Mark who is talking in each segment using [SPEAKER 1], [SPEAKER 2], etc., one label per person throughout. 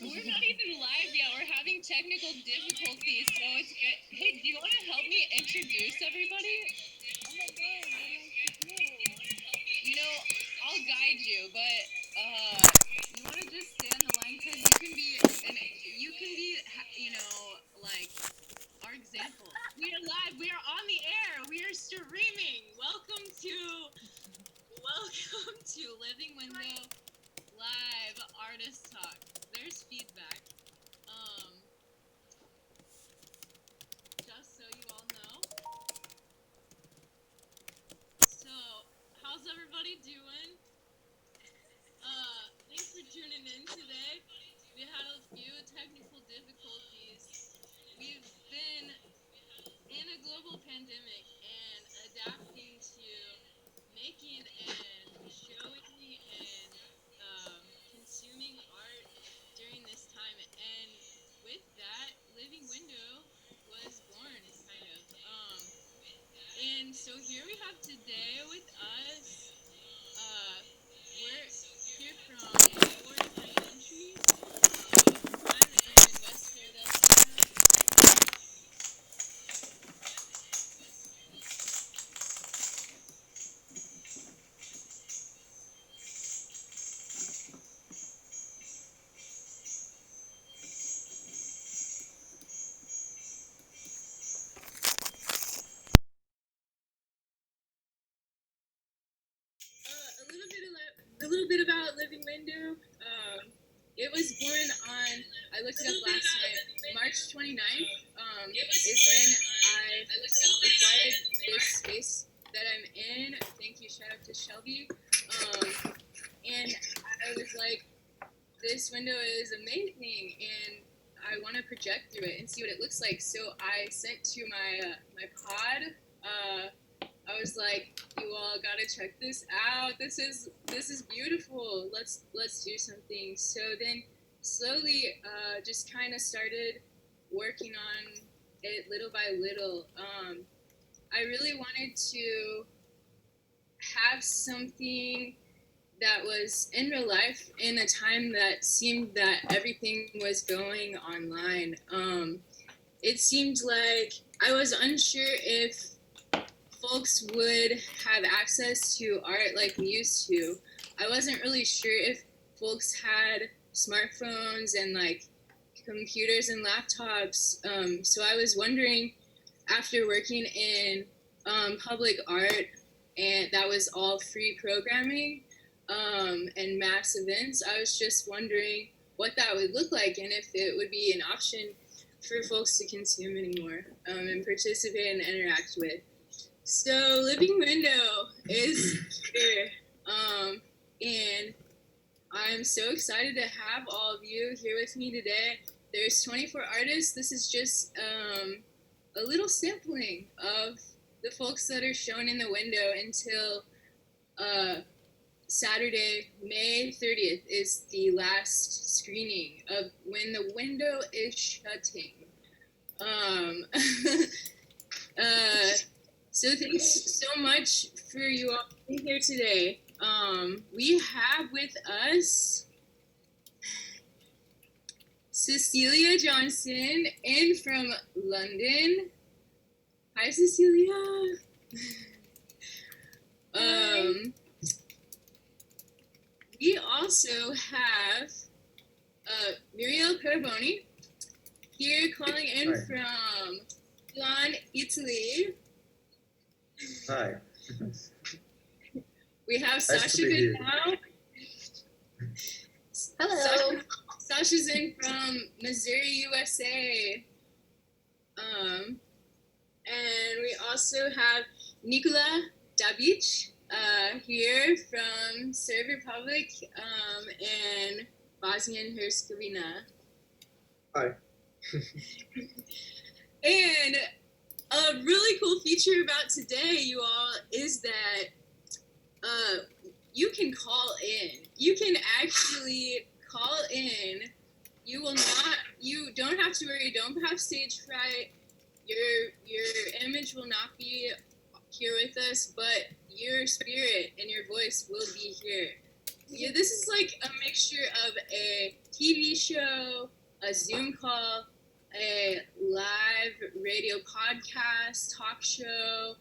[SPEAKER 1] We're not even live yet. We're having technical difficulties, so it's good. Hey, do you want to help me introduce everybody?
[SPEAKER 2] Oh my god, what do I should do?
[SPEAKER 1] You know, I'll guide you, but you want to just stay on the line because you can be, like our example. We are live. We are on the air. We are streaming. Welcome to Living Window Live Artist Talk. There's feedback. Just so you all know. So, how's everybody doing? Thanks for tuning in today. We had a few technical difficulties. We've been in a global pandemic and adapting to making and showing and consuming art during this time. And with that, Living Window was born, kind of. And so here we have today with us, we're here from 4 different countries. I'm in West Philadelphia. A little bit about Living Window. It was born on, I looked it up last night, March 29th is when I acquired this space that I'm in. Thank you, shout out to Shelby. And I was like, this window is amazing, and I want to project through it and see what it looks like. So I sent to my pod. I was like, you all gotta check this out. This is beautiful. Let's do something. So then slowly, just kind of started working on it little by little. I really wanted to have something that was in real life in a time that seemed that everything was going online. It seemed like I was unsure if folks would have access to art like we used to. I wasn't really sure if folks had smartphones and like computers and laptops. So I was wondering, after working in public art, and that was all free programming and mass events, I was just wondering what that would look like and if it would be an option for folks to consume anymore and participate and interact with. So Living Window is here, and I'm so excited to have all of you here with me today. There's 24 artists. This is just a little sampling of the folks that are shown in the window until Saturday, May 30th is the last screening of When the Window is Shutting. So thanks so much for you all being here today. We have with us Cecelia Johnson in from London. Hi, Cecelia. We also have Muriel Paraboni here calling in
[SPEAKER 3] Hi.
[SPEAKER 1] from Milan, Italy.
[SPEAKER 3] Hi.
[SPEAKER 1] We have
[SPEAKER 3] Nice
[SPEAKER 1] Sasha
[SPEAKER 3] to be here.
[SPEAKER 1] Goodnow.
[SPEAKER 2] Hello.
[SPEAKER 1] Sasha's in from Missouri, USA. And we also have Nikola Dabić here from Serb Republic and Bosnia and Herzegovina.
[SPEAKER 3] Hi.
[SPEAKER 1] And a really cool feature about today, you all, is that you can call in. You can actually call in. You don't have to worry, don't have stage fright. Your image will not be here with us, but your spirit and your voice will be here. Yeah, this is like a mixture of a TV show, a Zoom call, a live radio podcast, talk show,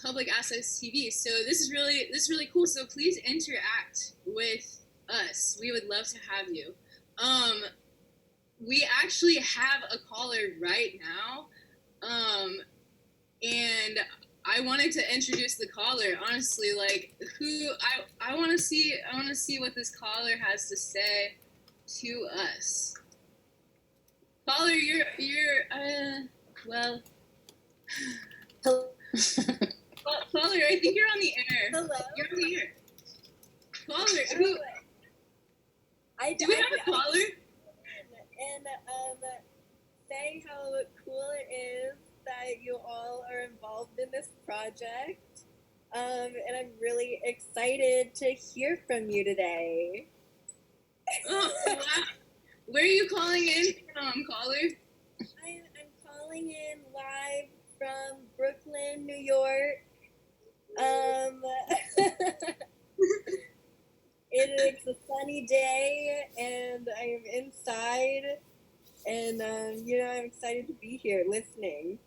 [SPEAKER 1] public access TV. So this is really cool. So please interact with us. We would love to have you. We actually have a caller right now, and I wanted to introduce the caller. Honestly, like I want to see what this caller has to say to us. Caller, you're well.
[SPEAKER 4] Hello.
[SPEAKER 1] Caller, I think you're on the air.
[SPEAKER 4] Hello.
[SPEAKER 1] You're on the air. Caller, who? Do we have a caller?
[SPEAKER 4] And say how cool it is that you all are involved in this project. And I'm really excited to hear from you today.
[SPEAKER 1] Oh, wow. Where are you calling in from, caller?
[SPEAKER 4] I'm calling in live from Brooklyn, New York. It's a sunny day, and I am inside, and I'm excited to be here listening.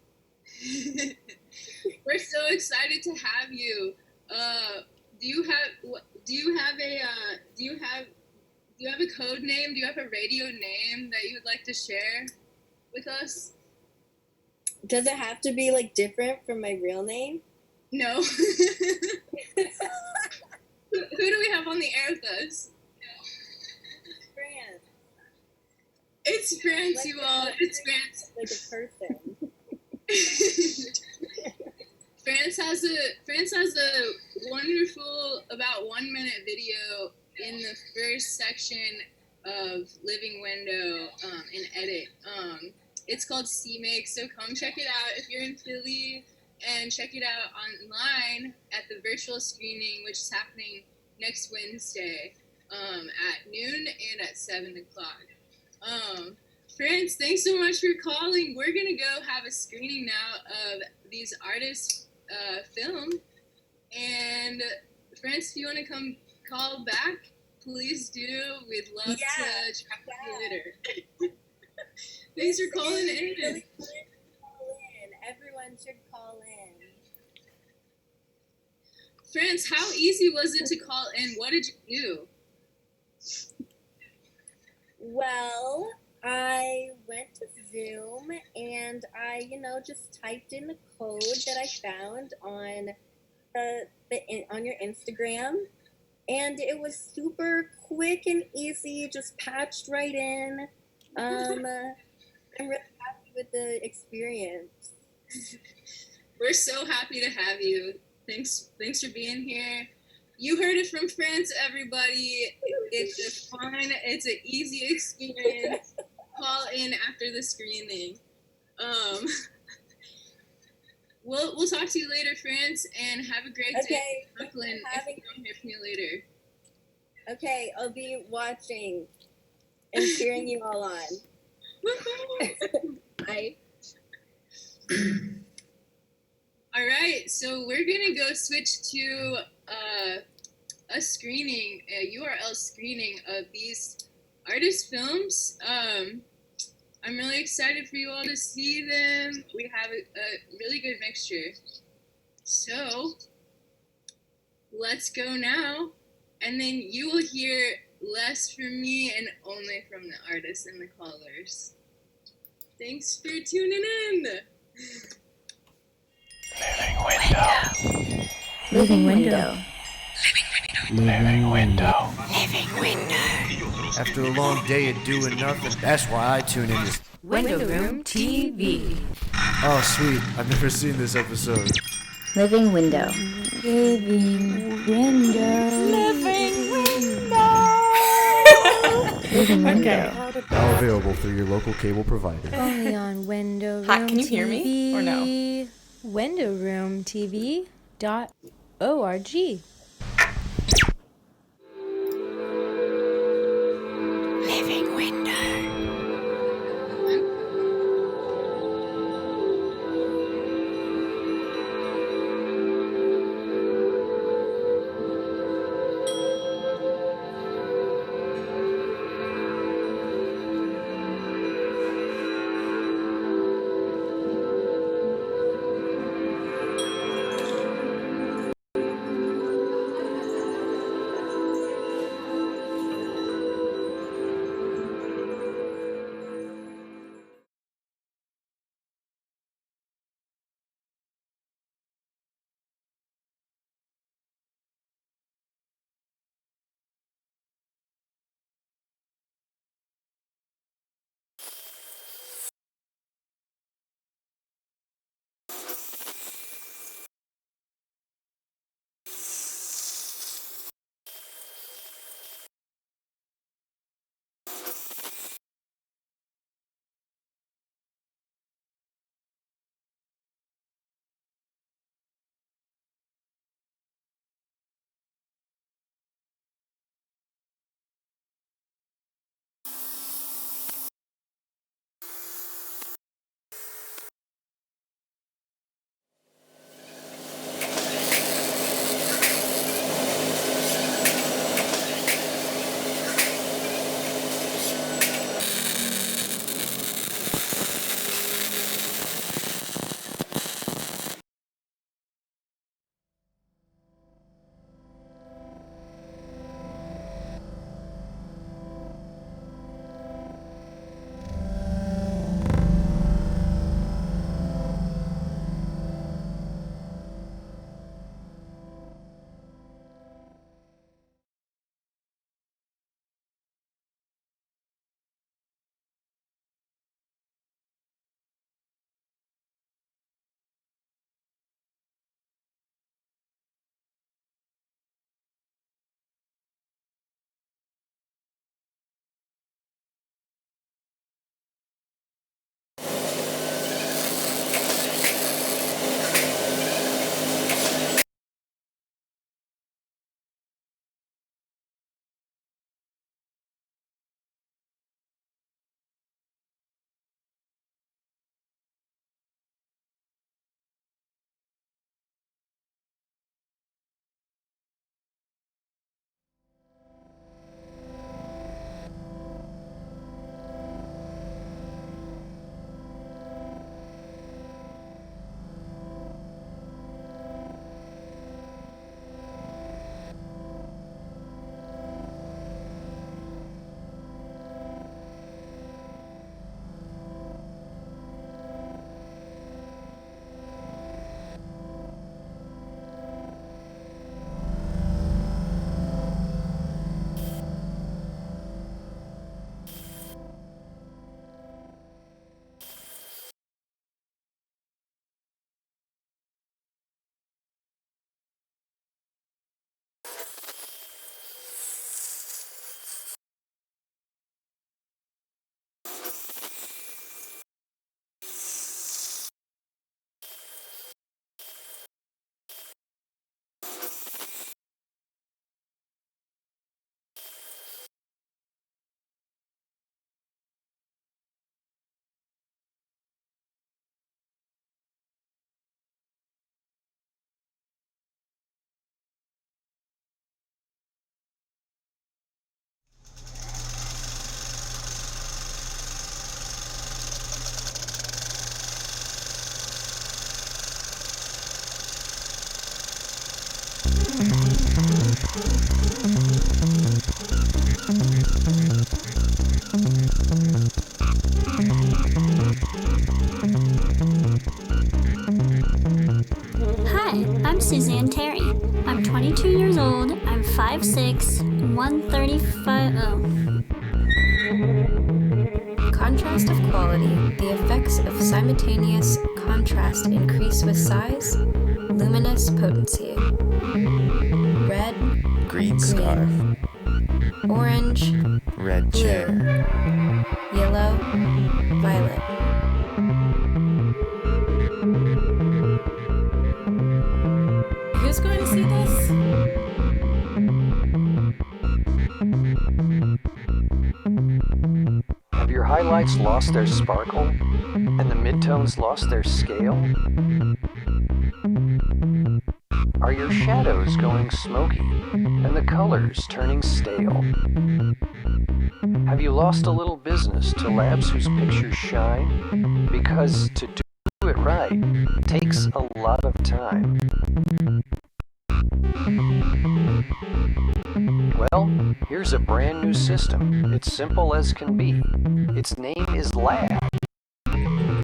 [SPEAKER 1] We're so excited to have you. Do you have a code name? Do you have a radio name that you would like to share with us?
[SPEAKER 4] Does it have to be like different from my real name?
[SPEAKER 1] No. Who do we have on the air with us?
[SPEAKER 4] France.
[SPEAKER 1] It's France,
[SPEAKER 4] Like
[SPEAKER 1] you all. It's France.
[SPEAKER 4] Like a person.
[SPEAKER 1] France has a wonderful about 1 minute video in the first section of Living Window in edit. It's called C-Make, so come check it out if you're in Philly, and check it out online at the virtual screening, which is happening next Wednesday at noon and at 7 o'clock. France, thanks so much for calling. We're going to go have a screening now of these artists' film. And France, if you want to come call back, please do. We'd love to chat with you later. Thanks for calling in.
[SPEAKER 4] Really fun to call in. Everyone should call in.
[SPEAKER 1] France, how easy was it to call in? What did you do?
[SPEAKER 4] Well, I went to Zoom and I, just typed in the code that I found on on your Instagram, and it was super quick and easy, just patched right in. I'm really happy with the experience.
[SPEAKER 1] We're so happy to have you. Thanks for being here. You heard it from France, everybody. It's it's an easy experience. Call in after the screening. We'll talk to you later, France, and have a great day in Brooklyn if we don't hear from you later.
[SPEAKER 4] Okay, I'll be watching and cheering you all on. Bye.
[SPEAKER 1] All right, so we're gonna go switch to a screening, a URL screening of these artist films. I'm really excited for you all to see them. We have a really good mixture. So let's go now, and then you will hear less from me and only from the artists and the callers. Thanks for tuning in.
[SPEAKER 5] Living window.
[SPEAKER 6] Living window.
[SPEAKER 5] Living window.
[SPEAKER 7] After a long day of doing nothing, that's why I tune in to...
[SPEAKER 5] Window Room TV.
[SPEAKER 7] Oh, sweet. I've never seen this episode.
[SPEAKER 5] Living window.
[SPEAKER 2] Living window.
[SPEAKER 5] Living window. Living window.
[SPEAKER 7] Now available through your local cable provider.
[SPEAKER 2] Only on Window Room
[SPEAKER 8] Hi, can you hear me or no?
[SPEAKER 2] WindowRoomTV.org.
[SPEAKER 5] Living window.
[SPEAKER 8] Hi, I'm Suzanne Terry. I'm 22 years old. I'm 5'6", 135.
[SPEAKER 9] Contrast of quality. The effects of simultaneous contrast increase with size, luminous potency. Red,
[SPEAKER 6] Green scarf.
[SPEAKER 9] orange,
[SPEAKER 6] Red
[SPEAKER 9] blue,
[SPEAKER 6] chair.
[SPEAKER 9] yellow, violet.
[SPEAKER 5] Who's going to see this?
[SPEAKER 10] Have your highlights lost their sparkle? And the midtones lost their scale? Are your shadows going smoky? And the colors turning stale? Have you lost a little business to labs whose pictures shine? Because to do it right takes a lot of time. Well, here's a brand new system. It's simple as can be. Its name is LAB. An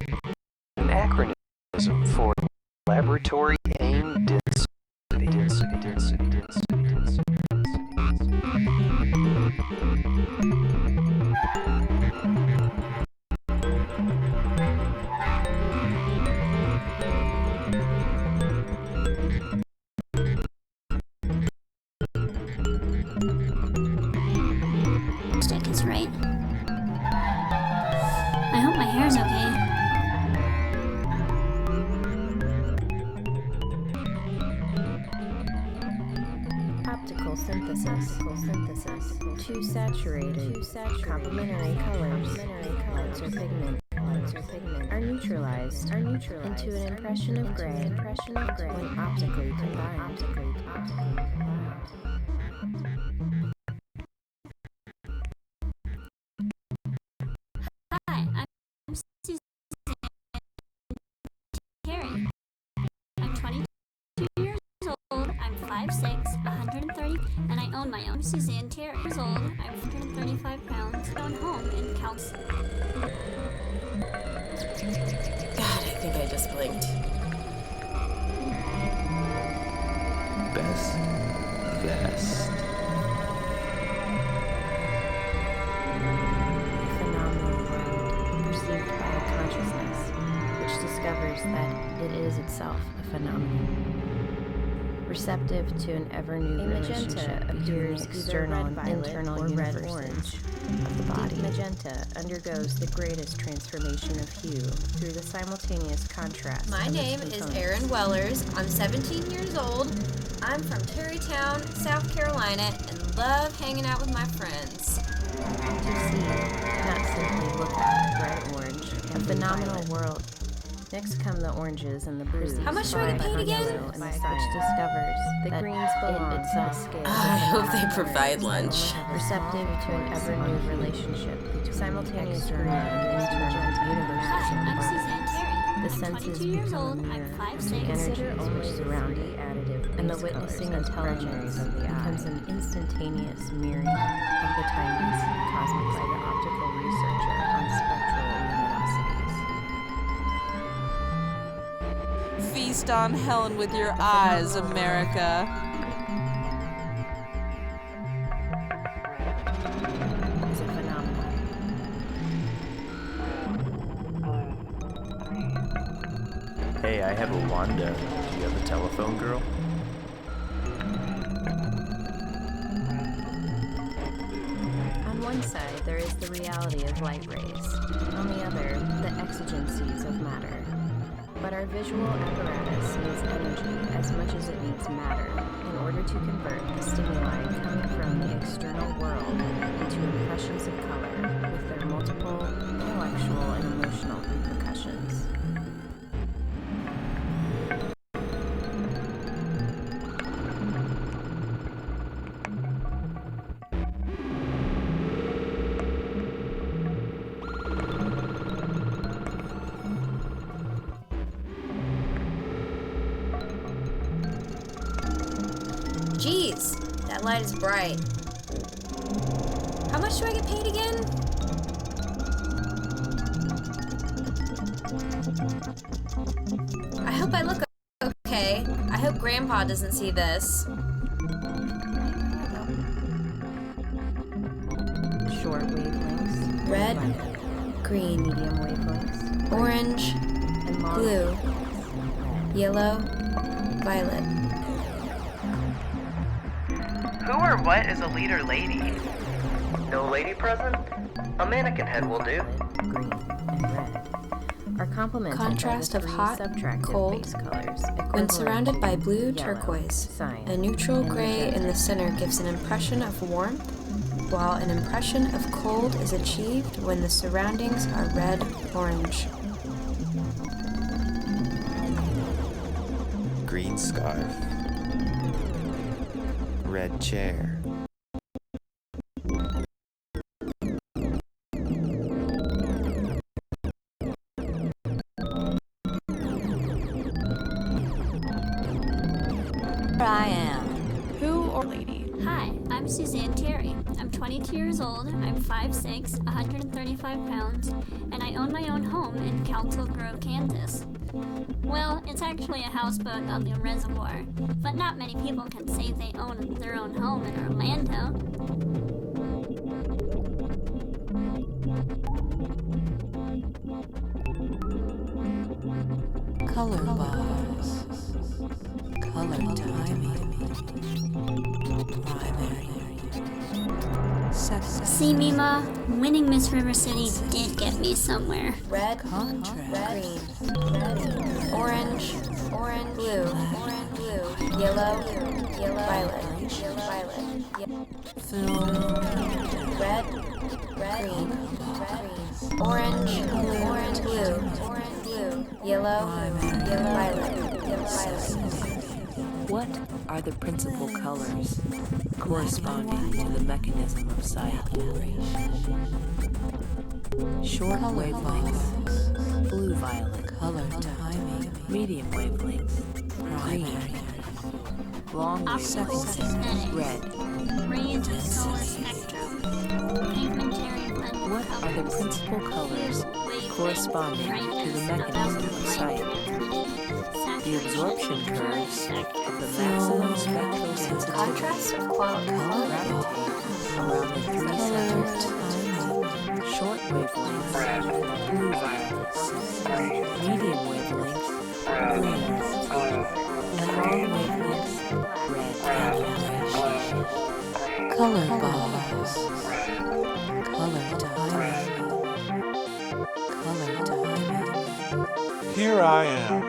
[SPEAKER 10] acronym for Laboratory Aim Density.
[SPEAKER 8] Stick is right. I hope my hair's okay.
[SPEAKER 2] Optical synthesis. Two saturated, complementary colors. Lights or pigment are neutralized into an impression of gray when optically combined.
[SPEAKER 8] Hi, I'm Suzanne Terry. I'm 22 years old. I'm 5'6", 130, and I own my own. I'm Suzanne Terry. Years old. I'm 135 pounds. Gone home in Cal's.
[SPEAKER 5] God, I think I just blinked.
[SPEAKER 6] Best vest.
[SPEAKER 2] Phenomenal world perceived by a consciousness which discovers that it is itself a phenomenon. Receptive to an ever-new relationship between external and internal universes of the body. Deep magenta undergoes the greatest transformation of hue through the simultaneous contrast.
[SPEAKER 9] My
[SPEAKER 2] of its
[SPEAKER 9] name is
[SPEAKER 2] components.
[SPEAKER 9] Erin Wellers. I'm 17 years old. I'm from Terrytown, South Carolina, and love hanging out with my friends.
[SPEAKER 2] To see, not simply look at, bright orange, a phenomenal world. Next come the oranges and the blues.
[SPEAKER 9] How much do I get paid again?
[SPEAKER 2] And the science discovers the greens belong itself.
[SPEAKER 5] I hope they provide lunch.
[SPEAKER 2] Receptive to an ever-new relationship between simultaneous green and internal universes
[SPEAKER 8] Hi,
[SPEAKER 2] of the
[SPEAKER 8] I'm
[SPEAKER 2] body.
[SPEAKER 8] Suzanne Terry.
[SPEAKER 2] The
[SPEAKER 8] I'm
[SPEAKER 2] senses
[SPEAKER 8] 22 years
[SPEAKER 2] become
[SPEAKER 8] old.
[SPEAKER 2] a mirror
[SPEAKER 8] I'm
[SPEAKER 2] of
[SPEAKER 8] 5'6".
[SPEAKER 2] the energies which surround it, and the witnessing intelligence becomes an instantaneous mirroring of the timeless, cosmic by the optical researcher on spectral luminosities.
[SPEAKER 5] Feast on Helen with your eyes, America.
[SPEAKER 2] Is a phenomenon.
[SPEAKER 6] Hey, I have a Wanda. Do you have a telephone, girl?
[SPEAKER 2] one side, there is the reality of light rays. On the other, the exigencies of matter. But our visual apparatus needs energy as much as it needs matter in order to convert the stimuli coming from the external world into impressions of color with their multiple intellectual and emotional repercussions.
[SPEAKER 9] Jeez, that light is bright. How much do I get paid again? I hope I look okay. I hope Grandpa doesn't see this.
[SPEAKER 2] Short wavelengths,
[SPEAKER 9] Red,
[SPEAKER 2] violet,
[SPEAKER 9] green,
[SPEAKER 2] medium wavelengths,
[SPEAKER 9] orange,
[SPEAKER 2] and long
[SPEAKER 9] blue, yellow, violet.
[SPEAKER 11] Who or what is a leader lady?
[SPEAKER 10] No lady present? A mannequin head will do.
[SPEAKER 2] green, and red are complemented
[SPEAKER 9] Contrast
[SPEAKER 2] by
[SPEAKER 9] of
[SPEAKER 2] the three
[SPEAKER 9] hot,
[SPEAKER 2] subtractive
[SPEAKER 9] cold,
[SPEAKER 2] base colors
[SPEAKER 9] When
[SPEAKER 2] equivalent
[SPEAKER 9] surrounded by
[SPEAKER 2] to
[SPEAKER 9] blue
[SPEAKER 2] yellow,
[SPEAKER 9] turquoise,
[SPEAKER 2] cyan,
[SPEAKER 9] a neutral
[SPEAKER 2] and
[SPEAKER 9] gray in the
[SPEAKER 2] magenta.
[SPEAKER 9] center gives an impression of warmth, while an impression of cold is achieved when the surroundings are red-orange.
[SPEAKER 6] Green scarf. Red chair.
[SPEAKER 5] I am. Who or lady?
[SPEAKER 8] Hi, I'm Suzanne Terry. I'm 22 years old, I'm 5'6", 135 pounds, and I own my own home in Council Grove, Kansas. Well, it's actually a houseboat on the reservoir, but not many people can say they own their own home in Orlando.
[SPEAKER 5] Color bars. Color timing. Primary. Secondary.
[SPEAKER 8] See, Mima, winning Miss River City did get me somewhere.
[SPEAKER 9] Red,
[SPEAKER 5] Contrast.
[SPEAKER 9] green, orange, blue, yellow, violet,
[SPEAKER 5] Film.
[SPEAKER 9] red, green, orange, blue, yellow, violet.
[SPEAKER 12] What are the principal colors corresponding to the mechanism of sight? Short wavelengths, blue-violet,
[SPEAKER 5] Color timing.
[SPEAKER 12] medium wavelengths, green, long
[SPEAKER 8] Optical
[SPEAKER 12] wavelengths,
[SPEAKER 8] aesthetics.
[SPEAKER 12] red.
[SPEAKER 8] Rays of solar spectrum. Pigmentary blend of
[SPEAKER 12] What are the
[SPEAKER 8] colors.
[SPEAKER 12] principal colors corresponding to the mechanism of sight? The absorption curves of the maximum spectral sensitivity
[SPEAKER 9] Contrast of quality.
[SPEAKER 12] gravitate around the three centers. Short wavelengths, blue violets, medium wavelengths, green, and long wavelengths, red.
[SPEAKER 5] Color bars. Color timing. Color timing.
[SPEAKER 13] Here I am.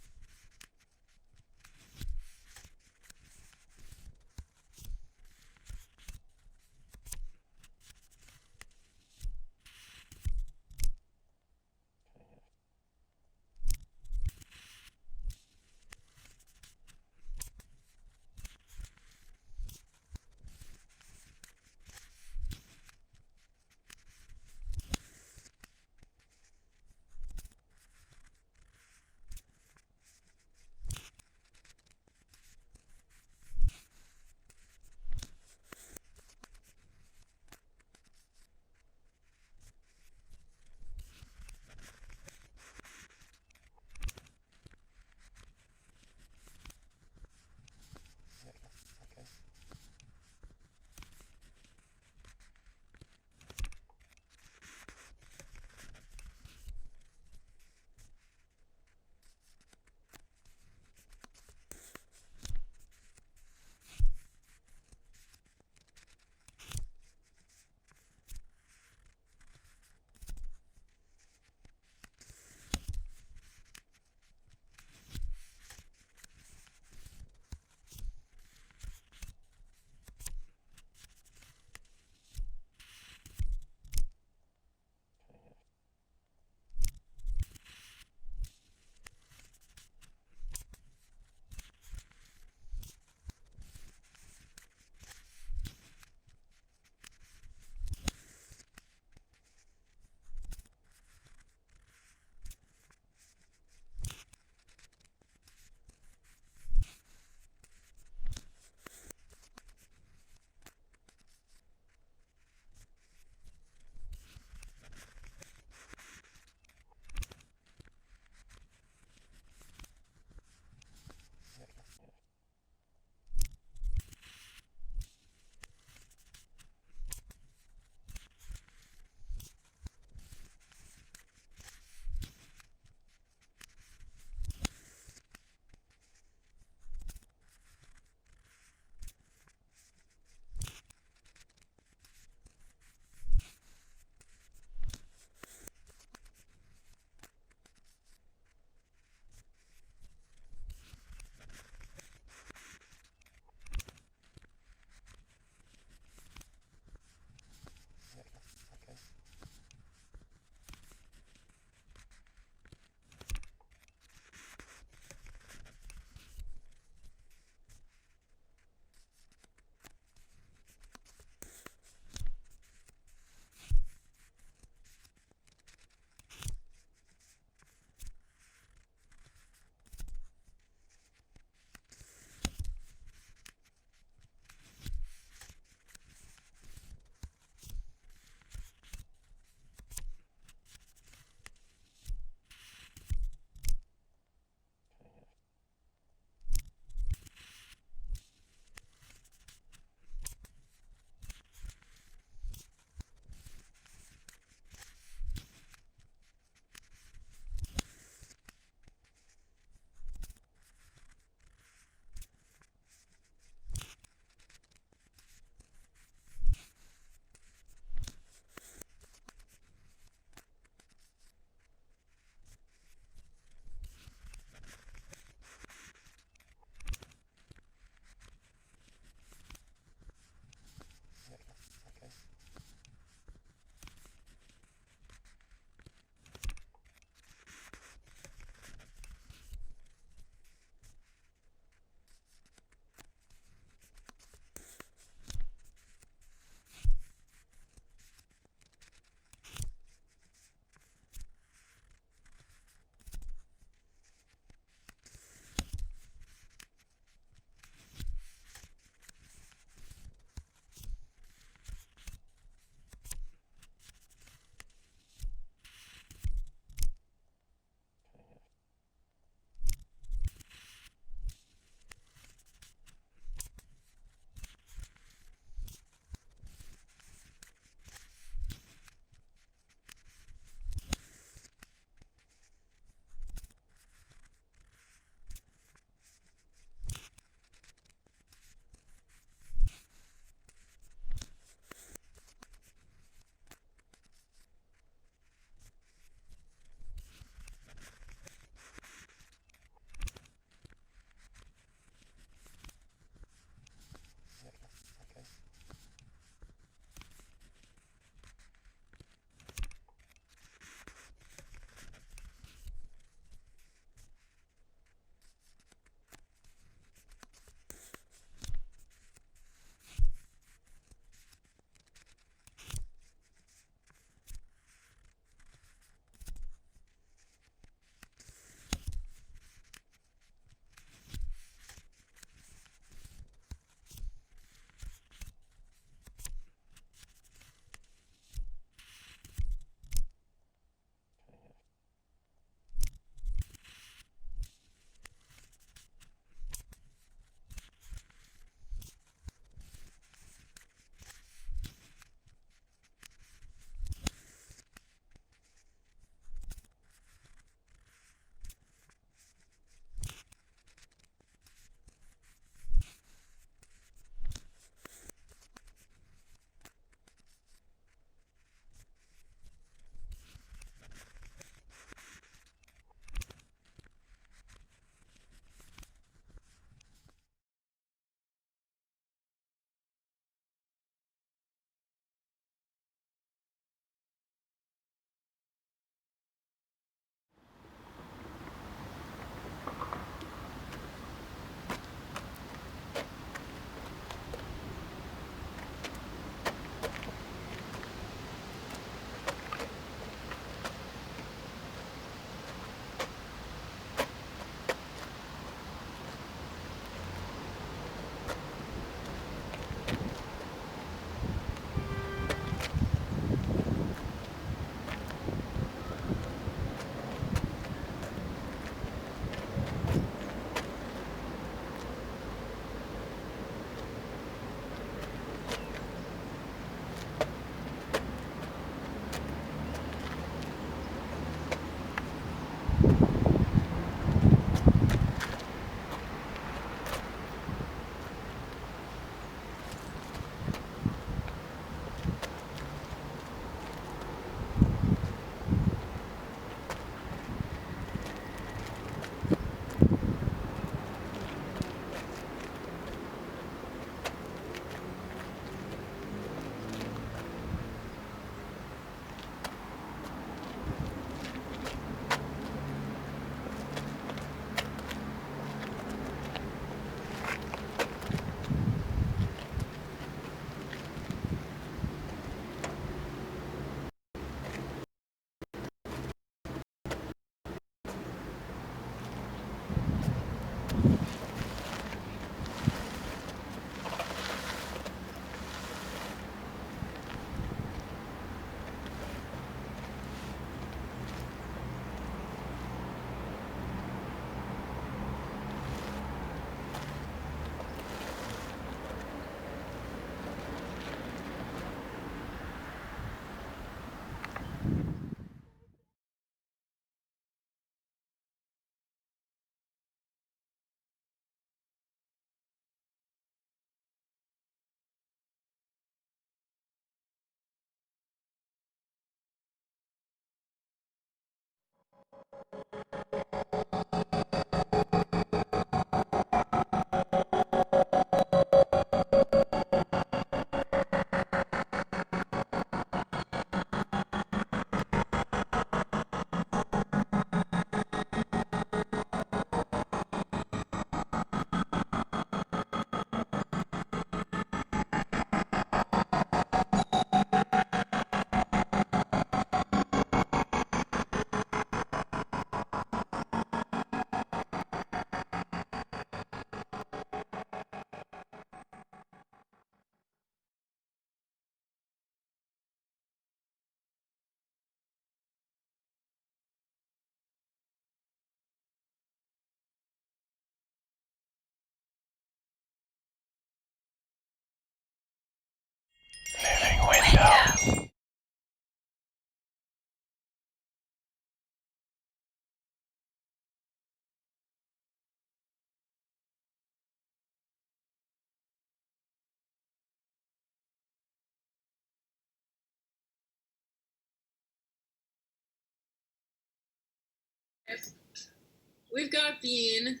[SPEAKER 1] We've got Bean.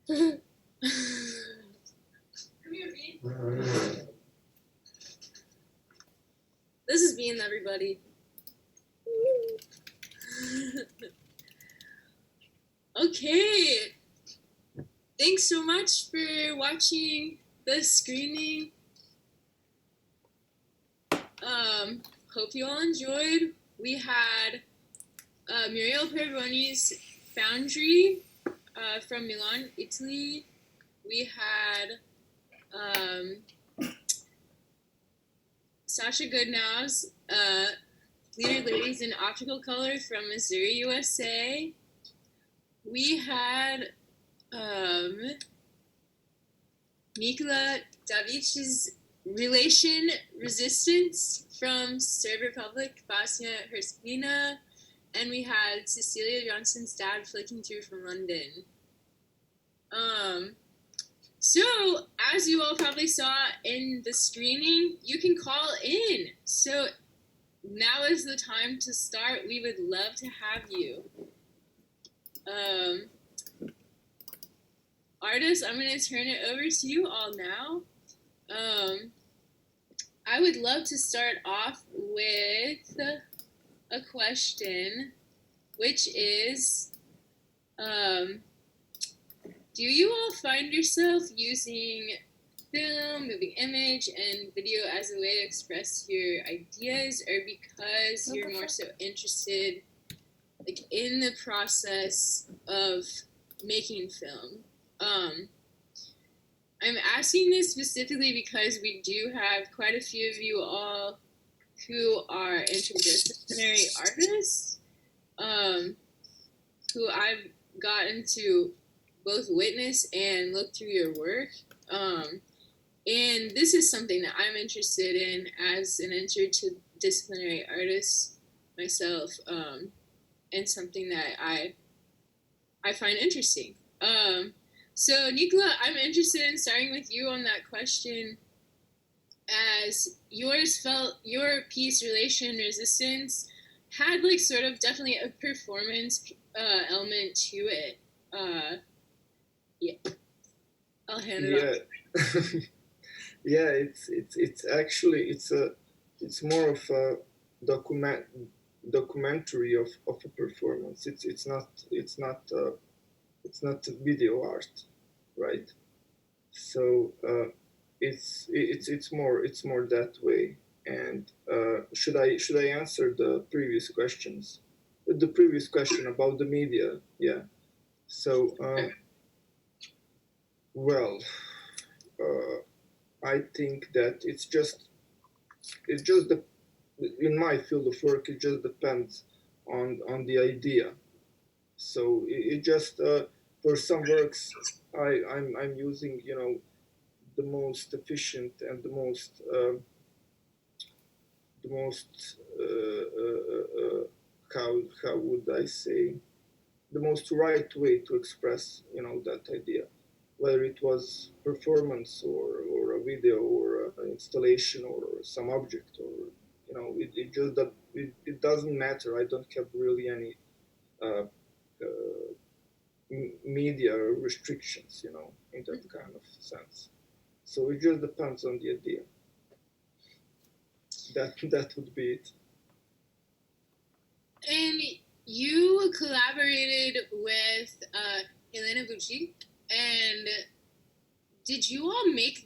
[SPEAKER 1] Come here, Bean. This is Bean, everybody. Okay. Thanks so much for watching the screening. Hope you all enjoyed. We had Muriel Paraboni's Foundry from Milan, Italy. We had Sasha Goodnow's Leader Ladies in Optical Color from Missouri, USA. We had Nikola Dabić's Relation Resistance from Serb Republic, Bosnia Herzegovina. And we had Cecelia Johnson's Dad Flicking Through from London. So, as you all probably saw in the screening, you can call in. So, now is the time to start. We would love to have you. Artists, I'm going to turn it over to you all now. I would love to start off with a question, which is, do you all find yourself using film, moving image, and video as a way to express your ideas, or because you're more so interested in the process of making film? I'm asking this specifically because we do have quite a few of you all who are interdisciplinary artists, who I've gotten to both witness and look through your work. And this is something that I'm interested in as an interdisciplinary artist myself, and something that I I find interesting. So Nikola, I'm interested in starting with you on that question. As your piece, Relation and Resistance, had like sort of definitely a performance element to it. Yeah, I'll hand it off.
[SPEAKER 3] Yeah, it's actually it's more of a documentary of a performance. It's not video art, right? So it's more that way. And should I answer the previous questions? The previous question about the media, yeah. So well, I think that it's just the in my field of work it just depends on the idea. So it just for some works I'm using the most efficient and the most how would I say, the most right way to express that idea, whether it was performance or a video or an installation or some object, or it just it doesn't matter. I don't have really any media restrictions, in that kind of sense. So it just depends on the idea. That would be it.
[SPEAKER 1] And you collaborated with Elena Bucci, and did you all make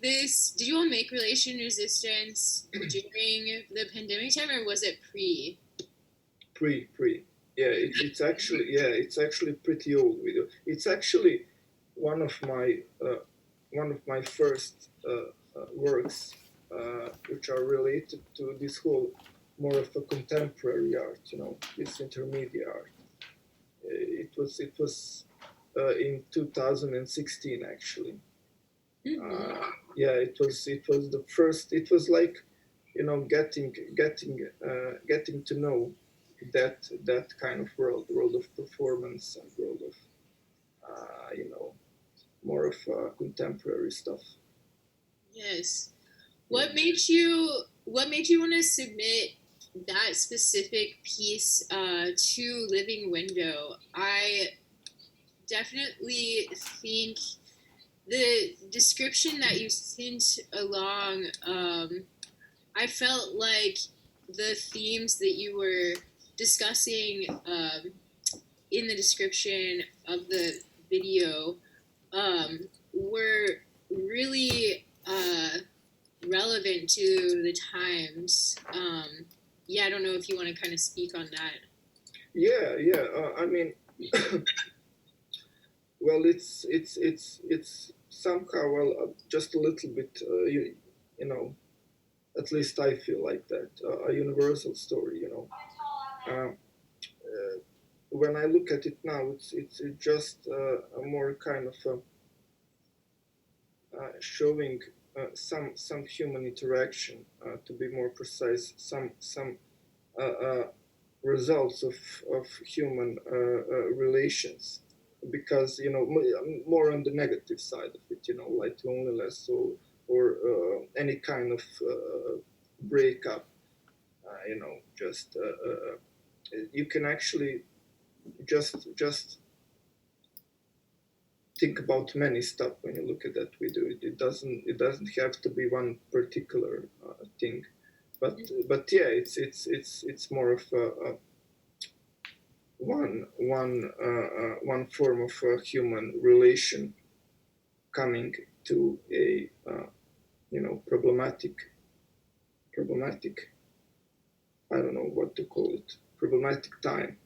[SPEAKER 1] Relation Resistance during the pandemic time, or was it pre?
[SPEAKER 3] Pre. Yeah, it's actually pretty old video. It's actually one of my first works, which are related to this whole more of a contemporary art, this intermediate art. It was in 2016 actually. Yeah, it was the first. It was like getting to know that kind of world of performance and world of more of contemporary stuff.
[SPEAKER 1] Yes. What made you want to submit that specific piece to Living Window? I definitely think the description that you sent along, I felt like the themes that you were discussing in the description of the video were really relevant to the times. Yeah, I don't know if you want to kind of speak on that.
[SPEAKER 3] Yeah. I mean, well, it's somehow just a little bit, at least I feel like that, a universal story. When I look at it now, it's just a more kind of showing some human interaction, to be more precise, some results of human relations, because more on the negative side of it, like loneliness or any kind of breakup, just you can actually just think about many stuff when you look at that video. It doesn't have to be one particular thing, but yeah, it's more of one form of human relation coming to a problematic, I don't know what to call it, problematic time.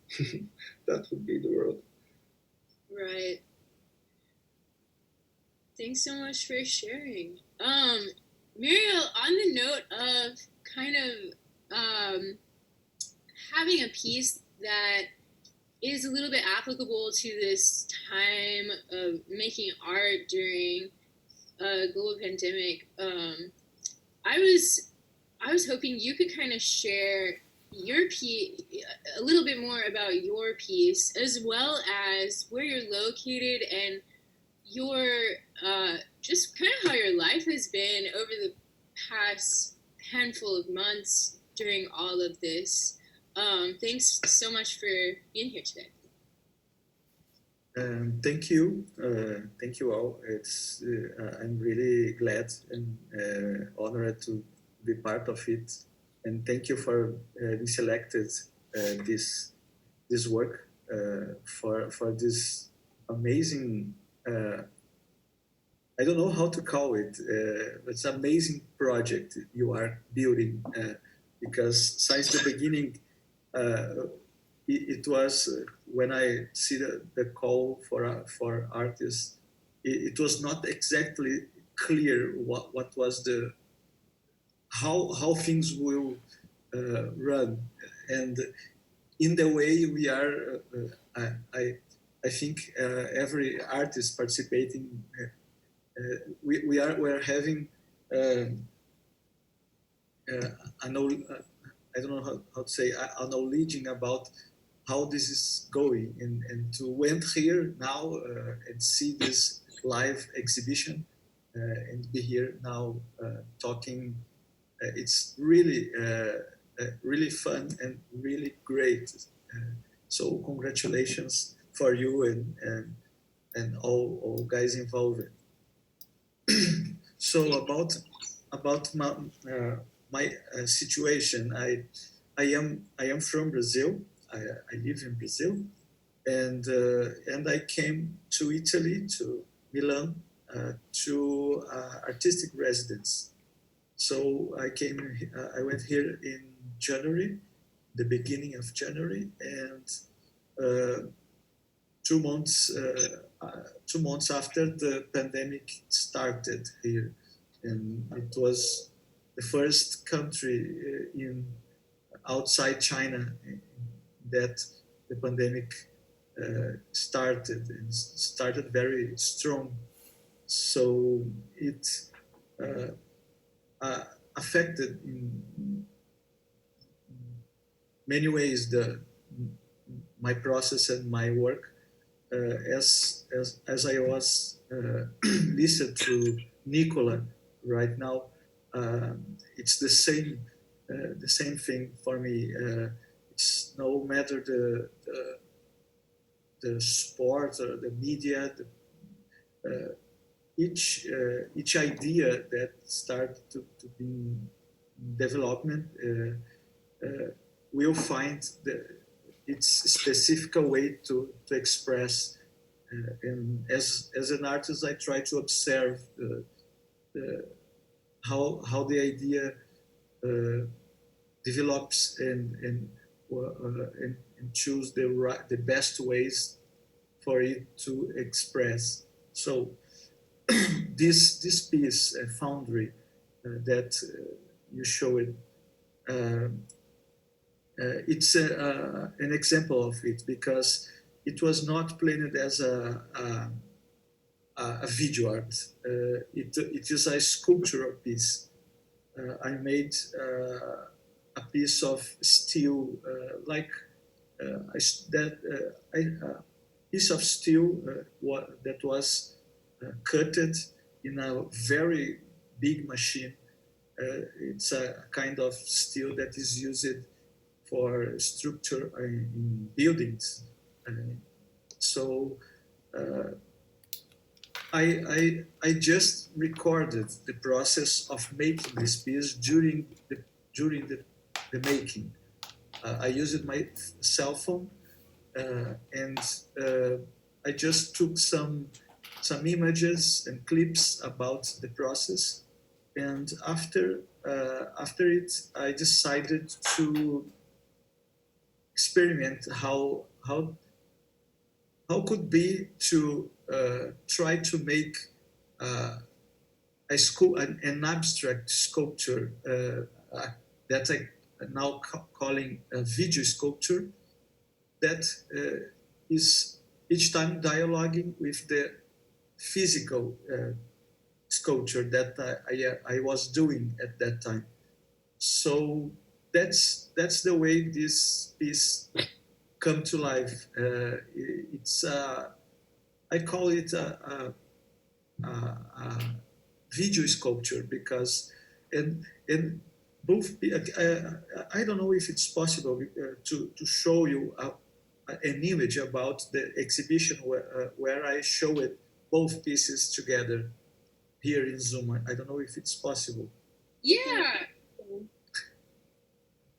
[SPEAKER 3] That would be the word.
[SPEAKER 1] Right. Thanks so much for sharing. Muriel, on the note of kind of having a piece that is a little bit applicable to this time of making art during a global pandemic, I was hoping you could kind of share your piece, a little bit more about your piece, as well as where you're located and your just kind of how your life has been over the past handful of months during all of this. Thanks so much for being here today.
[SPEAKER 13] Thank you. Thank you all. I'm really glad and honored to be part of it. And thank you for being selected this work for this amazing. I don't know how to call it. It's an amazing project you are building because since the beginning. It was when I see the call for artists, it was not exactly clear what was how things will run, and in the way we are, I think every artist participating, we're having I don't know how to say a knowledge about how this is going, and to went here now and see this live exhibition and be here now talking. It's really really fun and really great. So congratulations for you and all guys involved. So about my situation, I am from Brazil. I live in Brazil, and I came to Italy, to Milan, to artistic residence. So I went here in January, the beginning of January, and 2 months after the pandemic started here, and it was the first country in outside China that the pandemic started, and started very strong. So it affected in many ways my process and my work. As I was listened to Nikola right now, it's the same thing for me. It's no matter the sport or the media, each idea that started to be in development will find its specific way to express. And as an artist, I try to observe how the idea develops and choose the best ways for it to express. So this piece, Foundry, that you showed, it's an example of it, because it was not planned as a video art. It is a sculptural piece. I made a piece of steel, a piece of steel that was cutted in a very big machine. It's a kind of steel that is used for structure in buildings. So I just recorded the process of making this piece during the making. I used my cell phone and I just took some images and clips about the process, and after it, I decided to experiment how could be to try to make an abstract sculpture that I now calling a video sculpture, that is each time dialoguing with the physical sculpture that I was doing at that time. So that's that's the way this piece come to life. It's I call it a video sculpture because and both I don't know if it's possible to show you an image about the exhibition where I show it both pieces together here in Zoom. I don't know if it's possible.
[SPEAKER 1] Yeah.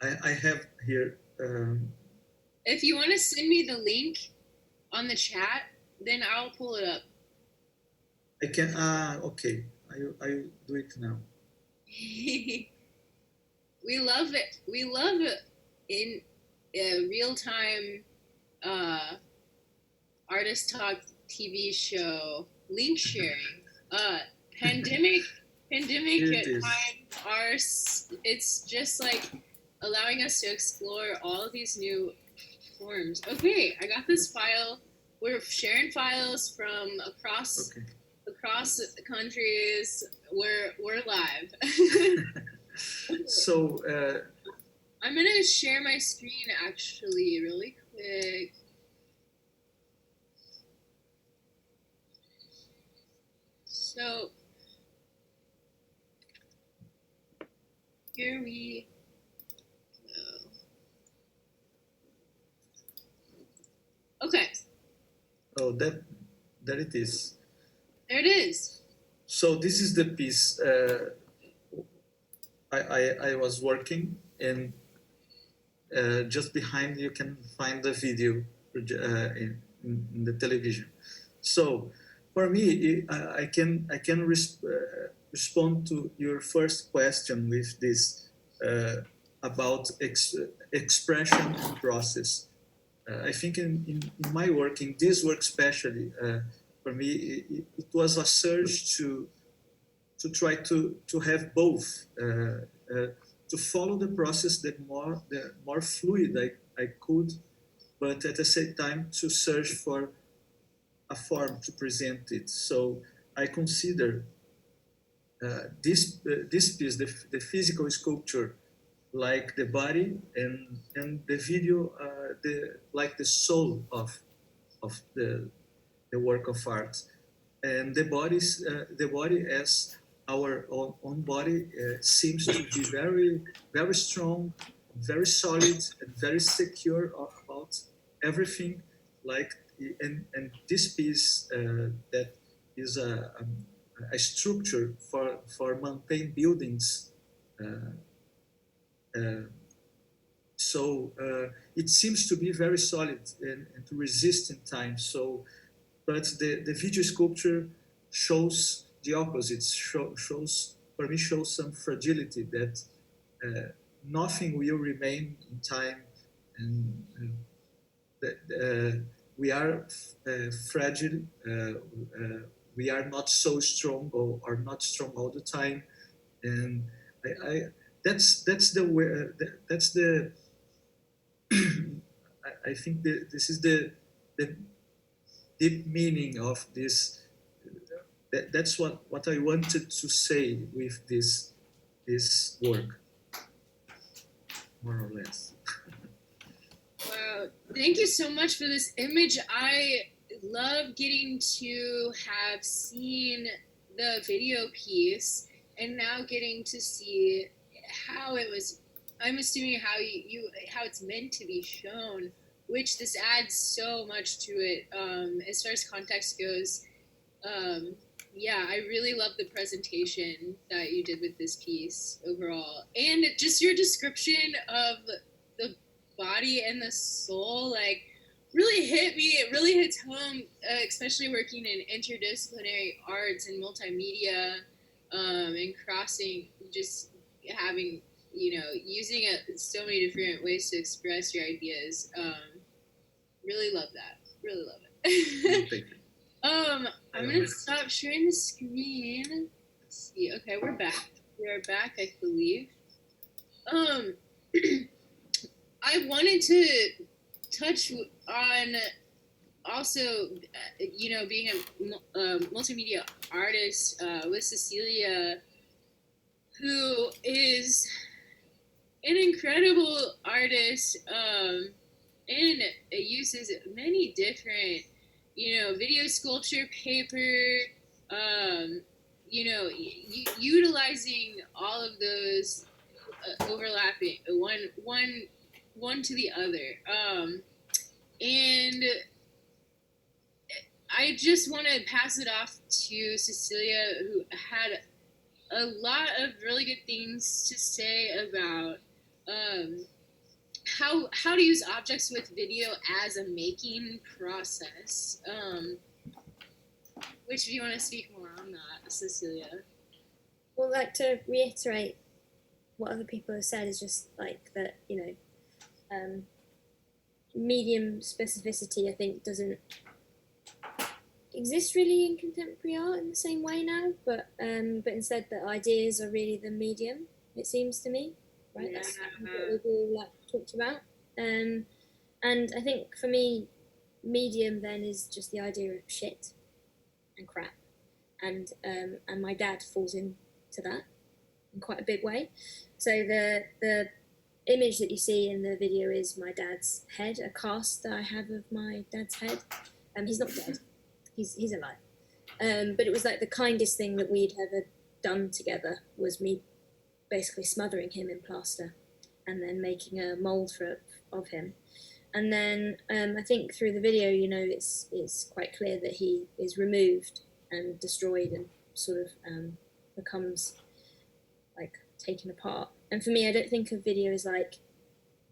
[SPEAKER 13] I have here.
[SPEAKER 1] If you want to send me the link on the chat, then I'll pull it up.
[SPEAKER 13] I can. Okay. I do it now.
[SPEAKER 1] We love it. We love it in real time artist talk TV show link sharing. Pandemic time it's just like allowing us to explore all of these new forms. Okay, I got this file. We're sharing files from across the countries. We're live.
[SPEAKER 13] So
[SPEAKER 1] I'm gonna share my screen actually really quick. So here we go. Okay.
[SPEAKER 13] Oh, there it is.
[SPEAKER 1] There it is.
[SPEAKER 13] So this is the piece I was working, and just behind you can find the video in the television. So for me, I can respond to your first question with this about expression and process. I think in my work, in this work especially, for me, it was a surge to try to have both, to follow the process the more fluid I could, but at the same time to search for a form to present it. So I consider this piece, the physical sculpture, like the body, and the video, like the soul of the work of art, and the body as our own body seems to be very, very strong, very solid, and very secure about everything. Like and this piece that is a structure for maintain buildings. So it seems to be very solid and to resist in time. So, but the video sculpture shows the opposite. Shows some fragility, that nothing will remain in time, and that we are fragile. We are not so strong, or are not strong all the time, and that's the way. That's the. I think this is the deep meaning of this. That's what I wanted to say with this work, more or less.
[SPEAKER 1] Wow, thank you so much for this image. I love getting to have seen the video piece and now getting to see how it was. I'm assuming how how it's meant to be shown, which this adds so much to it as far as context goes. Yeah, I really love the presentation that you did with this piece overall, and just your description of the body and the soul, like, really hit me. It really hits home, especially working in interdisciplinary arts and multimedia, and crossing, just having, using so many different ways to express your ideas. Really love that. Really love it.
[SPEAKER 13] Thank you.
[SPEAKER 1] I'm gonna stop sharing the screen. Let's see. Okay, we're back. We are back, I believe. I wanted to touch on also, being a multimedia artist with Cecelia, who is an incredible artist, and it uses many different, video sculpture, paper, utilizing all of those overlapping one to the other. And I just want to pass it off to Cecelia, who had a lot of really good things to say about how to use objects with video as a making process. Which, do you want to speak more on that, Cecelia?
[SPEAKER 14] Well, like, to reiterate what other people have said, is just like that, medium specificity, I think, doesn't exist really in contemporary art in the same way now, but instead that ideas are really the medium, it seems to me, right? Yeah. That's what we've all talked about. And I think for me, medium then is just the idea of shit and crap, and my dad falls into that in quite a big way. So the image that you see in the video is my dad's head, a cast that I have of my dad's head. He's not dead, he's alive. But it was like the kindest thing that we'd ever done together was me basically smothering him in plaster and then making a mold of him. And then I think through the video, it's quite clear that he is removed and destroyed and sort of becomes like taken apart. And for me, I don't think of video as like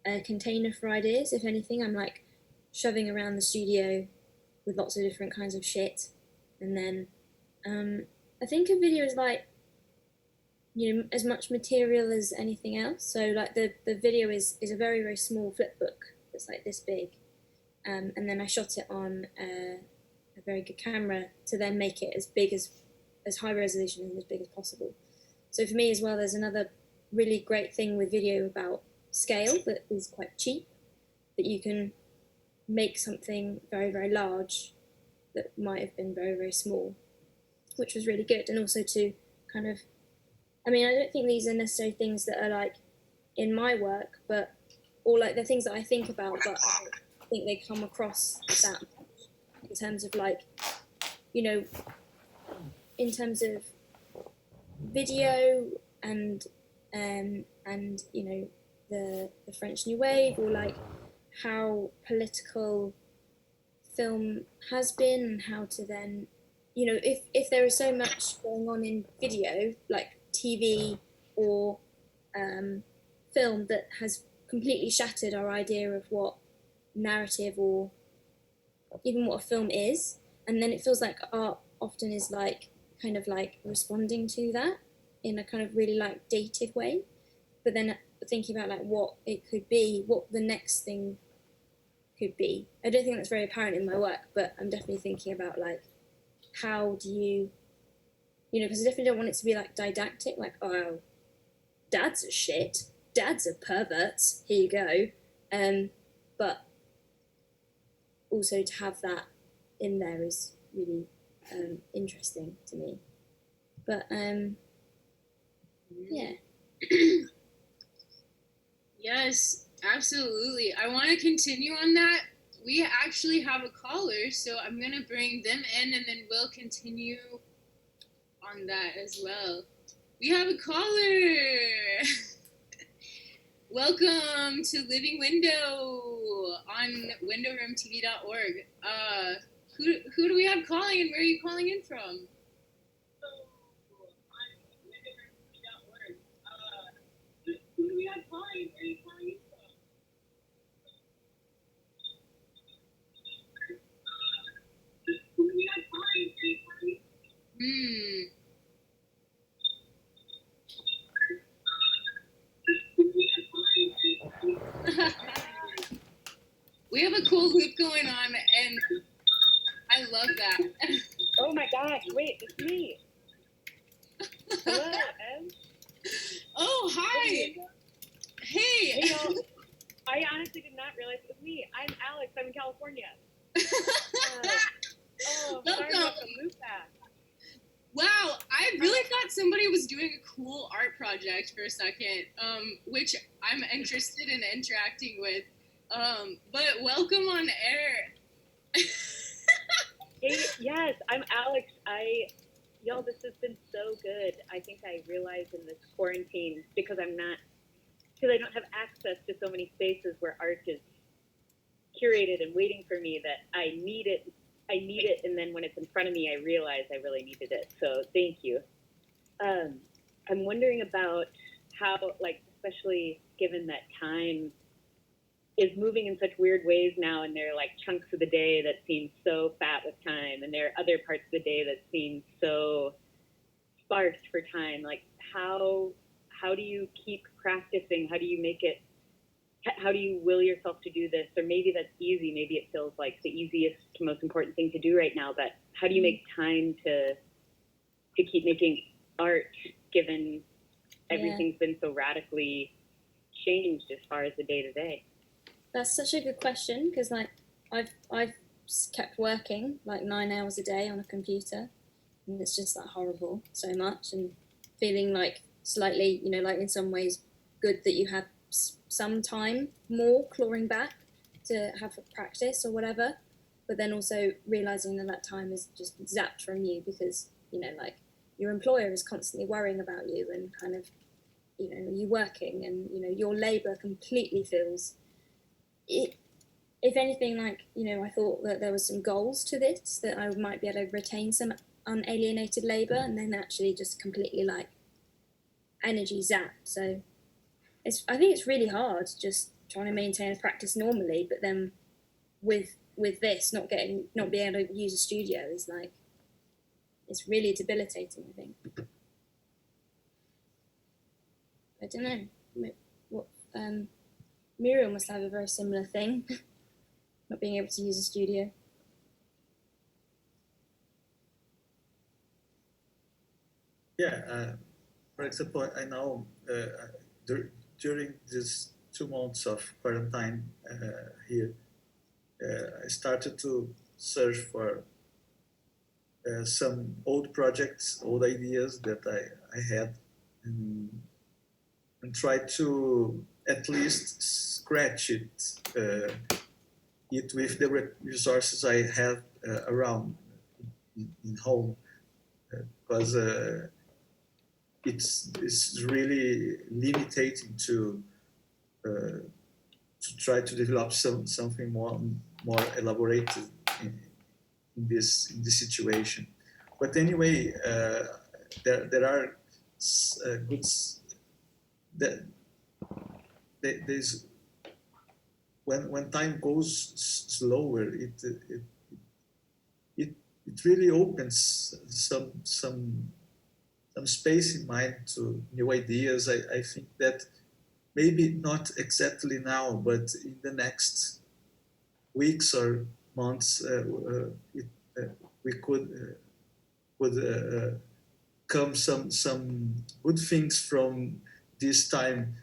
[SPEAKER 14] a container for ideas. If anything, I'm like shoving around the studio with lots of different kinds of shit. And then I think of video as like, as much material as anything else. So like the video is a very, very small flip book that's like this big. And then I shot it on a very good camera to then make it as big as high resolution and as big as possible. So for me as well, there's another really great thing with video about scale that is quite cheap, that you can make something very, very large that might have been very, very small, which was really good. And also to kind of, I don't think these are necessarily things that are like in my work, or like the things that I think about, but I think they come across that in terms of like, in terms of video and the French New Wave, or like how political film has been, and how to then, if there is so much going on in video, like TV or film, that has completely shattered our idea of what narrative or even what a film is, and then it feels like art often is like kind of like responding to that in a kind of really like dated way, but then thinking about like what it could be, what the next thing could be. I don't think that's very apparent in my work, but I'm definitely thinking about like how do you, because I definitely don't want it to be like didactic, like, oh, dads are shit, dads are perverts, here you go. But also to have that in there is really interesting to me. But yeah.
[SPEAKER 1] Yes, absolutely. I want to continue on that. We actually have a caller, so I'm going to bring them in, and then we'll continue on that as well. We have a caller. Welcome to Living Window on windowroomtv.org. Who do we have calling, and where are you calling in from? Who do we have calling? Where are you calling in from? Who do we have calling? Where are you calling in from? We have a cool loop going on, and I love that.
[SPEAKER 15] Oh my gosh, wait, it's me. Hello, Em.
[SPEAKER 1] Oh, hi. Hey.
[SPEAKER 15] Hey, y'all. I honestly did not realize it was me. I'm Alex. I'm in California. Sorry about the loop back.
[SPEAKER 1] Wow, I really thought somebody was doing a cool art project for a second, which I'm interested in interacting with. But welcome on air.
[SPEAKER 15] Hey, yes, I'm Alex. Y'all, this has been so good. I think I realized in this quarantine, because I don't have access to so many spaces where art is curated and waiting for me, that I need it, and then when it's in front of me, I realize I really needed it. So thank you. I'm wondering about how, like, especially given that time is moving in such weird ways now, and there are like chunks of the day that seem so fat with time, and there are other parts of the day that seem so sparse for time. Like, how do you keep practicing? How do you make it? How do you will yourself to do this? Or maybe that's easy. Maybe it feels like the easiest, most important thing to do right now. But how do you make time to keep making art, given everything's been so radically changed as far as the day to day?
[SPEAKER 14] That's such a good question, because like I've kept working like 9 hours a day on a computer, and it's just like horrible so much, and feeling like slightly, you know, like in some ways good that you have some time more clawing back to have a practice or whatever, but then also realizing that time is just zapped from you because, you know, like your employer is constantly worrying about you and kind of, you know, you working, and you know your labor completely feels it. If anything, like, you know, I thought that there was some goals to this, that I might be able to retain some unalienated labor, and then actually just completely like energy zapped. So I think it's really hard just trying to maintain a practice normally, but then with this not being able to use a studio is like, it's really debilitating, I think. I don't know what Muriel must have a very similar thing. Not being able to use a studio.
[SPEAKER 13] Yeah, for example, I know during these 2 months of quarantine here, I started to search for some old projects, old ideas that I had, and try to at least scratch it with the resources I have around in home, because it's really limiting to try to develop something more elaborated in this situation. But anyway, there are good that there's when time goes slower, it really opens some space in mind to new ideas. I think that maybe not exactly now, but in the next weeks or months, we could come some good things from this time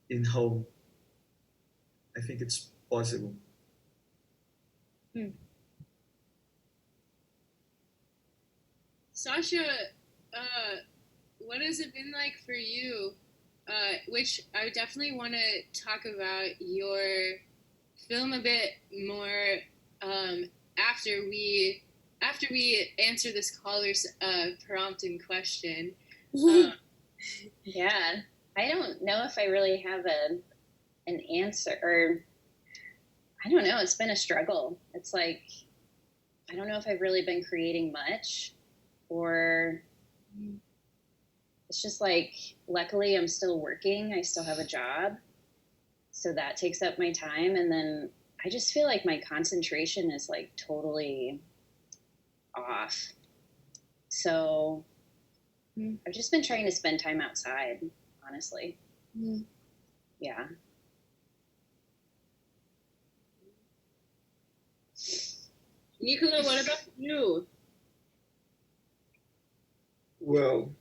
[SPEAKER 13] in home. I think it's possible.
[SPEAKER 1] Sasha, what has it been like for you? Which I definitely want to talk about your film a bit more after we answer this caller's prompt in question.
[SPEAKER 2] Yeah, I don't know if I really have an answer, or I don't know. It's been a struggle. It's like, I don't know if I've really been creating much, or it's just like, luckily I'm still working. I still have a job, so that takes up my time. And then I just feel like my concentration is like totally off. So I've just been trying to spend time outside, honestly. Yeah.
[SPEAKER 1] Nikola, what about you?
[SPEAKER 3] Well,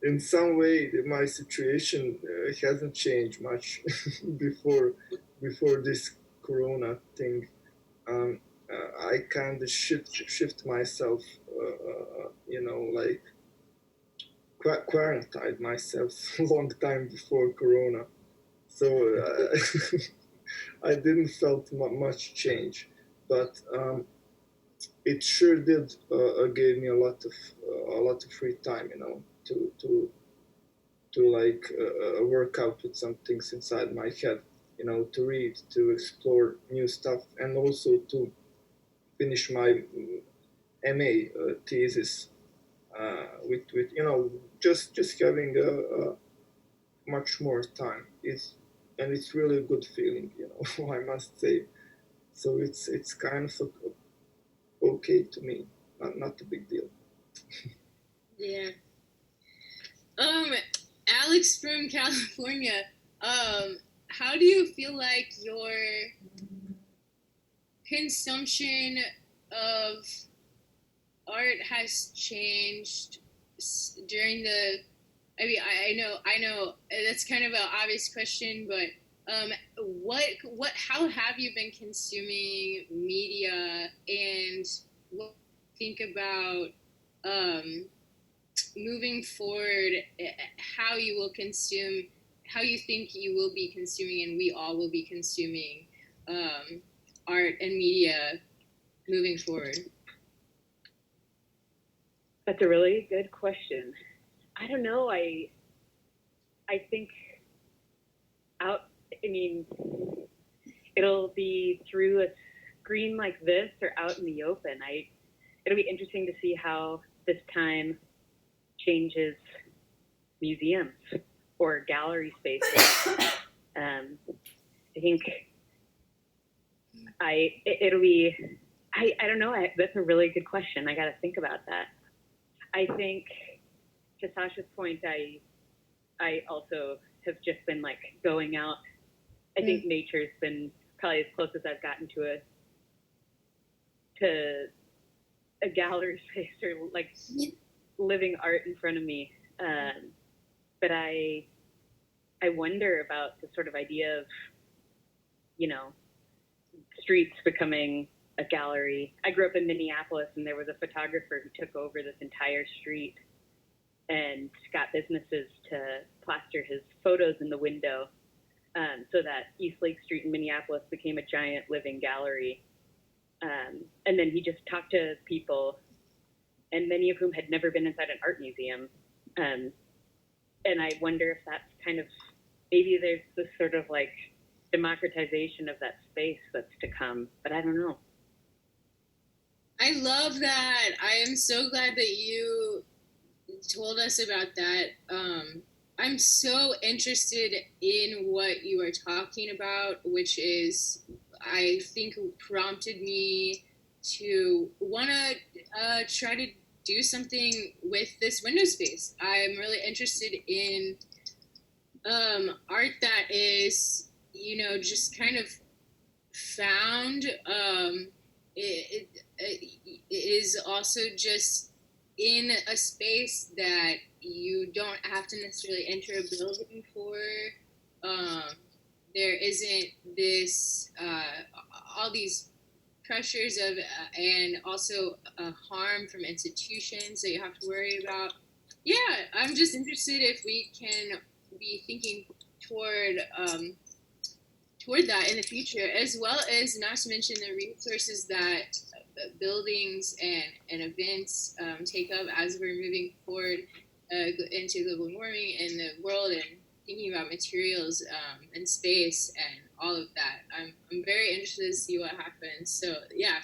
[SPEAKER 3] in some way, my situation hasn't changed much before this Corona thing. I kind of shift myself, like quarantined myself a long time before Corona. So I didn't felt much change, but it sure did gave me a lot of free time, to like work out with some things inside my head, to read, to explore new stuff, and also to finish my MA thesis with just having a much more time and it's really a good feeling, I must say. So it's kind of okay to me, not a big deal.
[SPEAKER 1] Yeah. Alex from California, how do you feel like your consumption of art has changed during the? I mean, I know that's kind of an obvious question, but how have you been consuming media, and what do you think about moving forward, how you will consume, how you think you will be consuming, and we all will be consuming art and media moving forward?
[SPEAKER 15] That's a really good question. I don't know. I think it'll be through a screen like this or out in the open. It'll be interesting to see how this time changes museums or gallery spaces. I think it'll be, I don't know. That's a really good question. I got to think about that. I think, to Sasha's point, I also have just been like going out. I think nature's been probably as close as I've gotten to a gallery space or like living art in front of me. But I wonder about the sort of idea of, streets becoming a gallery. I grew up in Minneapolis, and there was a photographer who took over this entire street and got businesses to plaster his photos in the window, so that East Lake Street in Minneapolis became a giant living gallery. And then he just talked to people, and many of whom had never been inside an art museum. And I wonder if that's kind of, maybe there's this sort of like democratization of that space that's to come, but I don't know.
[SPEAKER 1] I love that. I am so glad that you told us about that. I'm so interested in what you are talking about, which is, I think, prompted me to want to try to do something with this window space. I'm really interested in art that is, just kind of found. It is also just in a space that you don't have to necessarily enter a building for. There isn't this all these pressures of and also harm from institutions that you have to worry about. Yeah, I'm just interested if we can be thinking toward that in the future, as well as not to mention the resources that buildings and events take up as we're moving forward into global warming and the world, and thinking about materials and space and all of that. I'm very interested to see what happens. So yeah,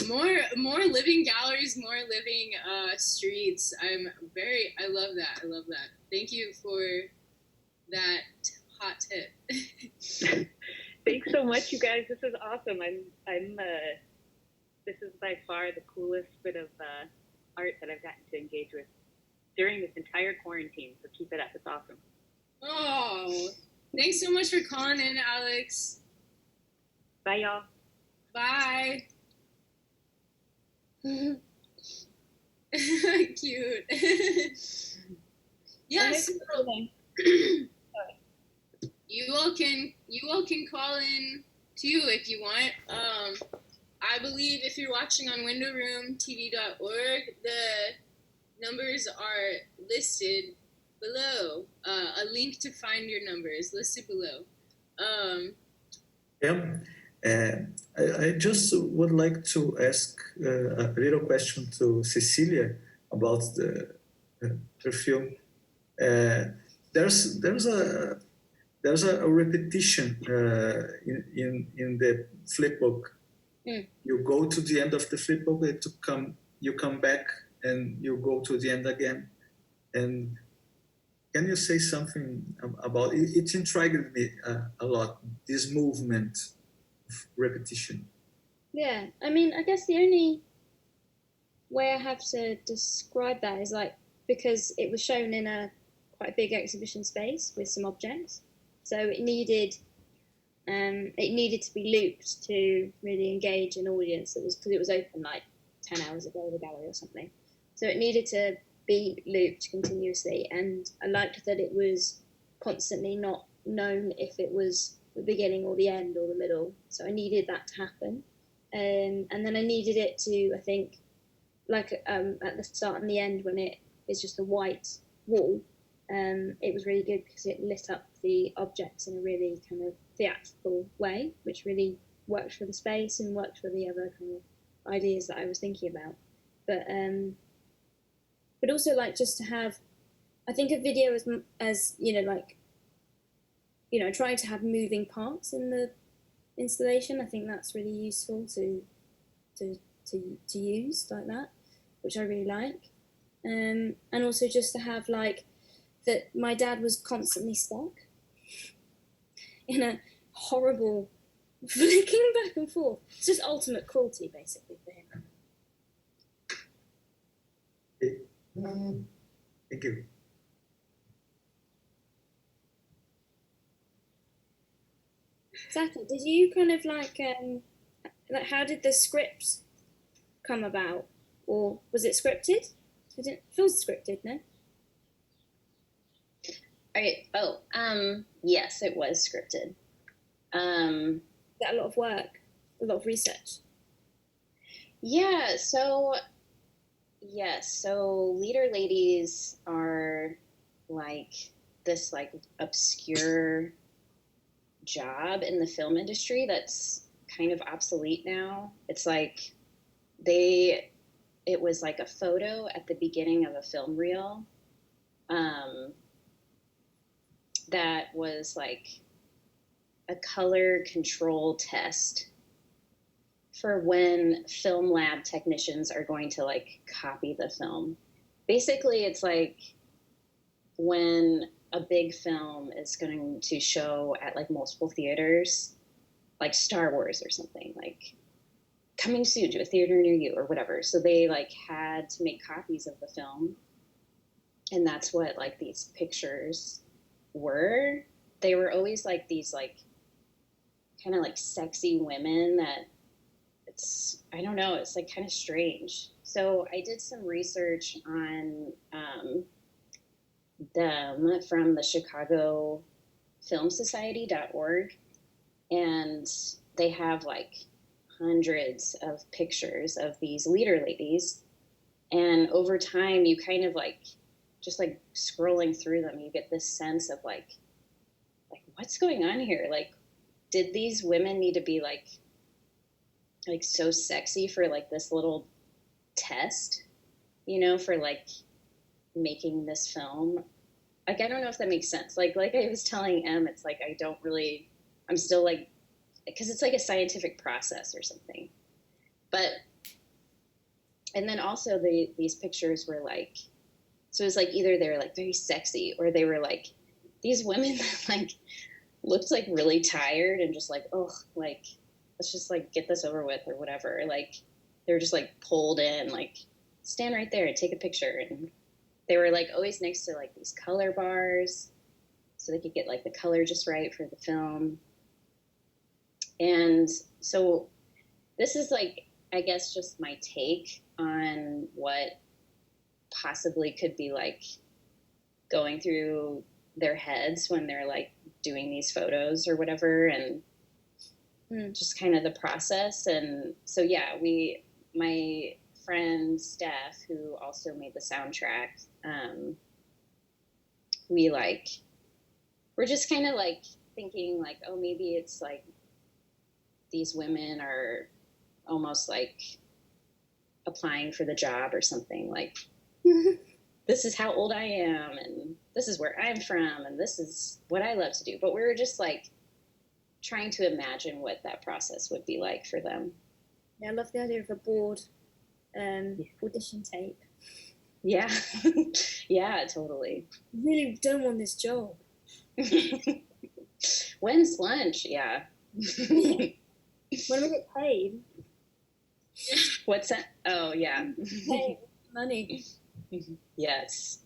[SPEAKER 1] more living galleries, more living streets. I love that. I love that. Thank you for that hot tip.
[SPEAKER 15] Thanks so much, you guys. This is awesome. This is by far the coolest bit of art that I've gotten to engage with during this entire quarantine. So keep it up. It's awesome.
[SPEAKER 1] Oh, thanks so much for calling in, Alex.
[SPEAKER 15] Bye, y'all.
[SPEAKER 1] Bye. Cute. Yes. You all can call in too if you want. I believe if you're watching on windowroomtv.org, the numbers are listed below. A link to find your numbers listed below.
[SPEAKER 13] I just would like to ask a little question to Cecelia about her film. There's a repetition in the flipbook. You go to the end of the flipbook you come back and you go to the end again. And can you say something about it? It intrigued me a lot, this movement of repetition.
[SPEAKER 14] Yeah, I mean, I guess the only way I have to describe that is like, because it was shown in a quite big exhibition space with some objects, so it needed to be looped to really engage an audience. It was because it was open like 10 hours ago, the gallery or something, so it needed to be looped continuously, and I liked that it was constantly not known if it was the beginning or the end or the middle, so I needed that to happen. And then I needed it to, I think, like at the start and the end when it is just a white wall, it was really good because it lit up the objects in a really kind of theatrical way, which really worked for the space and worked for the other kind of ideas that I was thinking about. But also like just to have, I think a video as you know, like, you know, trying to have moving parts in the installation. I think that's really useful to use like that, which I really like. And also just to have like that my dad was constantly stuck in a horrible flicking back and forth. It's just ultimate cruelty basically for him.
[SPEAKER 13] Thank you.
[SPEAKER 14] Sasha, did you kind of like how did the script come about, or was it scripted? It feels scripted, no?
[SPEAKER 2] Okay. Oh, yes, it was scripted.
[SPEAKER 14] That a lot of work, a lot of research.
[SPEAKER 2] Yeah. So leader ladies are like this like obscure job in the film industry that's kind of obsolete now. It's like it was like a photo at the beginning of a film reel that was like a color control test for when film lab technicians are going to like copy the film. Basically, it's like when a big film is going to show at like multiple theaters, like Star Wars or something, like coming soon to a theater near you or whatever. So they like had to make copies of the film. And that's what like these pictures were. They were always like these like kind of like sexy women that I don't know, it's like kind of strange. So I did some research on them from the Chicago Film Society.org, and they have like hundreds of pictures of these leader ladies, and over time you kind of like just like scrolling through them, you get this sense of like what's going on here? Like, did these women need to be like so sexy for like this little test, you know, for like making this film? Like, I don't know if that makes sense. Like I was telling Em, it's like I'm still like, because it's like a scientific process or something. But, and then also these pictures were like, so it was like either they were like very sexy or they were like these women that like looked like really tired and just like, oh, like, let's just like get this over with or whatever. Like they were just like pulled in, like stand right there and take a picture. And they were like always next to like these color bars so they could get like the color just right for the film. And so this is like, I guess, just my take on what possibly could be like going through their heads when they're like doing these photos or whatever. And
[SPEAKER 9] just kind of the process. And so, yeah, my friend Steph, who also made the soundtrack, we're just kind of like thinking like, oh, maybe it's like these women are almost like applying for the job or something, like this is how old I am and this is where I'm from and this is what I love to do. But we were just like trying to imagine what that process would be like for them.
[SPEAKER 14] Yeah, I love the idea of a board audition tape.
[SPEAKER 9] Yeah. Yeah, totally.
[SPEAKER 14] Really don't want this job.
[SPEAKER 9] When's lunch? Yeah.
[SPEAKER 14] When we get paid.
[SPEAKER 9] What's that? Oh, yeah.
[SPEAKER 14] Pay money.
[SPEAKER 9] Yes.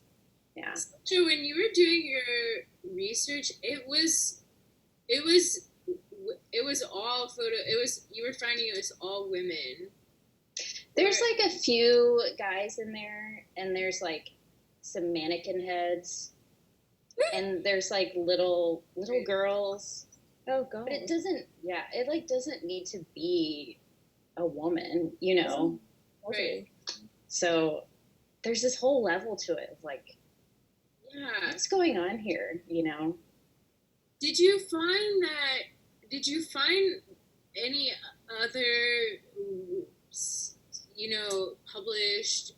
[SPEAKER 9] Yeah.
[SPEAKER 1] So when you were doing your research, it was all photo. You were finding it was all women.
[SPEAKER 9] There's like a few guys in there, and there's like some mannequin heads, and there's like little girls.
[SPEAKER 14] Oh god!
[SPEAKER 9] But it doesn't. Yeah, it like doesn't need to be a woman, you know.
[SPEAKER 1] Right.
[SPEAKER 9] So there's this whole level to it of like,
[SPEAKER 1] yeah,
[SPEAKER 9] what's going on here, you know?
[SPEAKER 1] Did you find any other, published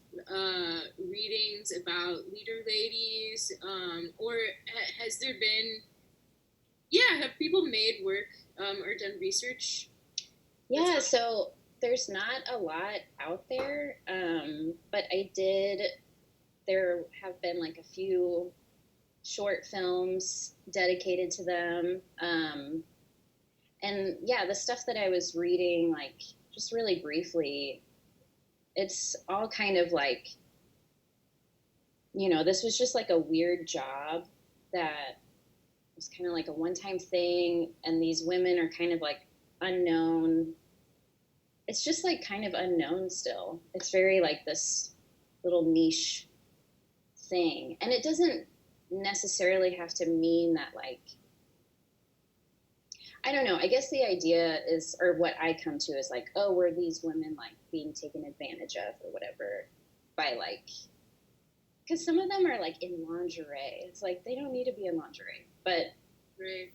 [SPEAKER 1] readings about leader ladies, or has there been? Yeah, have people made work or done research?
[SPEAKER 9] Yeah, so there's not a lot out there, but there have been like a few short films dedicated to them. And yeah, the stuff that I was reading, like just really briefly, it's all kind of like, this was just like a weird job that was kind of like a one-time thing. And these women are kind of like unknown. It's just like kind of unknown still. It's very like this little niche thing. And it doesn't necessarily have to mean that like, I don't know. I guess the idea is, or what I come to is like, oh, were these women like being taken advantage of or whatever by like, because some of them are like in lingerie. It's like, they don't need to be in lingerie, but,
[SPEAKER 1] right.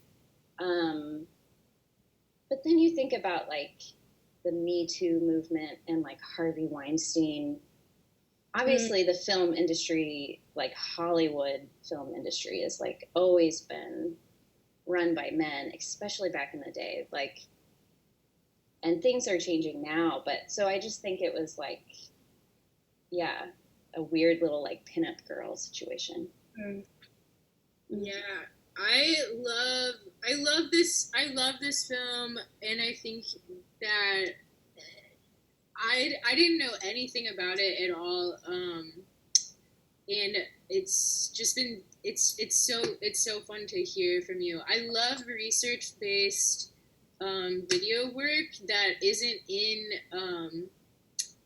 [SPEAKER 9] But then you think about like the Me Too movement and like Harvey Weinstein. Obviously the film industry, like Hollywood film industry, has like always been run by men, especially back in the day, like, and things are changing now, but so I just think it was like, yeah, a weird little like pinup girl situation.
[SPEAKER 1] Yeah, I love this film, and I think that I didn't know anything about it at all, and it's just been it's so fun to hear from you. I love research-based video work that isn't in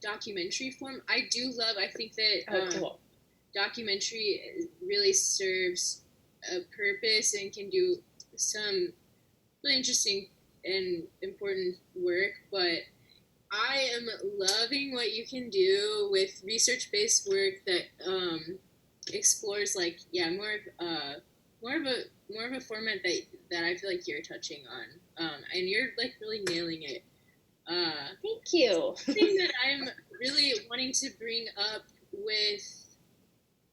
[SPEAKER 1] documentary form. I think that
[SPEAKER 9] cool.
[SPEAKER 1] Documentary really serves a purpose and can do some really interesting and important work, but I am loving what you can do with research-based work that explores like more of a format that I feel like you're touching on, and you're like really nailing it.
[SPEAKER 9] Thank you.
[SPEAKER 1] The thing that I'm really wanting to bring up with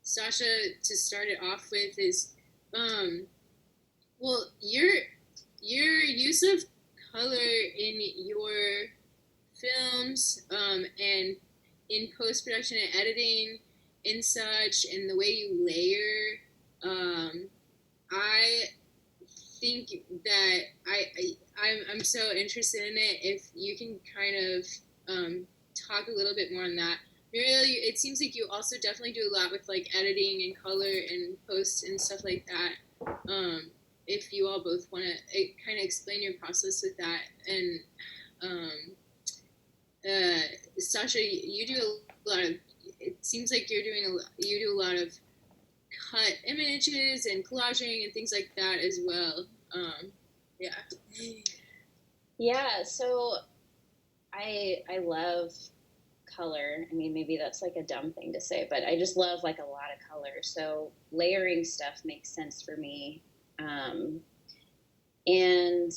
[SPEAKER 1] Sasha to start it off with is, well, your use of color in your films, and in post-production and editing and such, and the way you layer, I think that I'm so interested in it. If you can kind of talk a little bit more on that. Muriel, it seems like you also definitely do a lot with like editing and color and post and stuff like that. If you all both want to kind of explain your process with that, and Sasha, you do a lot of. It seems like you do a lot of cut images and collaging and things like that as well. Yeah.
[SPEAKER 9] Yeah, so I love color. I mean, maybe that's like a dumb thing to say, but I just love like a lot of color. So layering stuff makes sense for me. And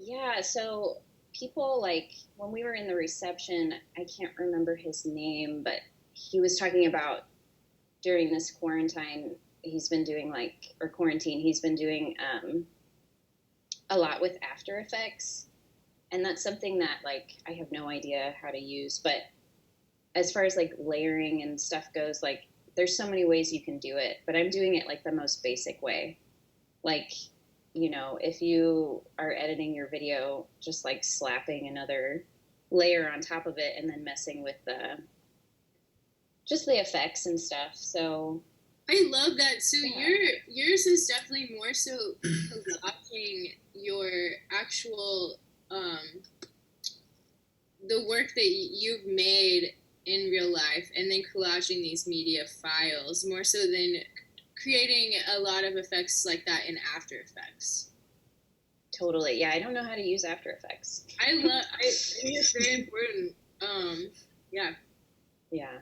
[SPEAKER 9] yeah, so people like when we were in the reception, I can't remember his name, but he was talking about during this quarantine, he's been doing like, or quarantine, he's been doing a lot with After Effects. And that's something that like I have no idea how to use, but as far as like layering and stuff goes, like there's so many ways you can do it, but I'm doing it like the most basic way. Like, you know, if you are editing your video, just like slapping another layer on top of it and then messing with just the effects and stuff. So
[SPEAKER 1] I love that. So yours is definitely more so collaging your actual the work that you've made in real life, and then collaging these media files more so than creating a lot of effects like that in After Effects.
[SPEAKER 9] Totally. Yeah, I don't know how to use After Effects.
[SPEAKER 1] I think it's very important. Yeah.
[SPEAKER 9] Yeah.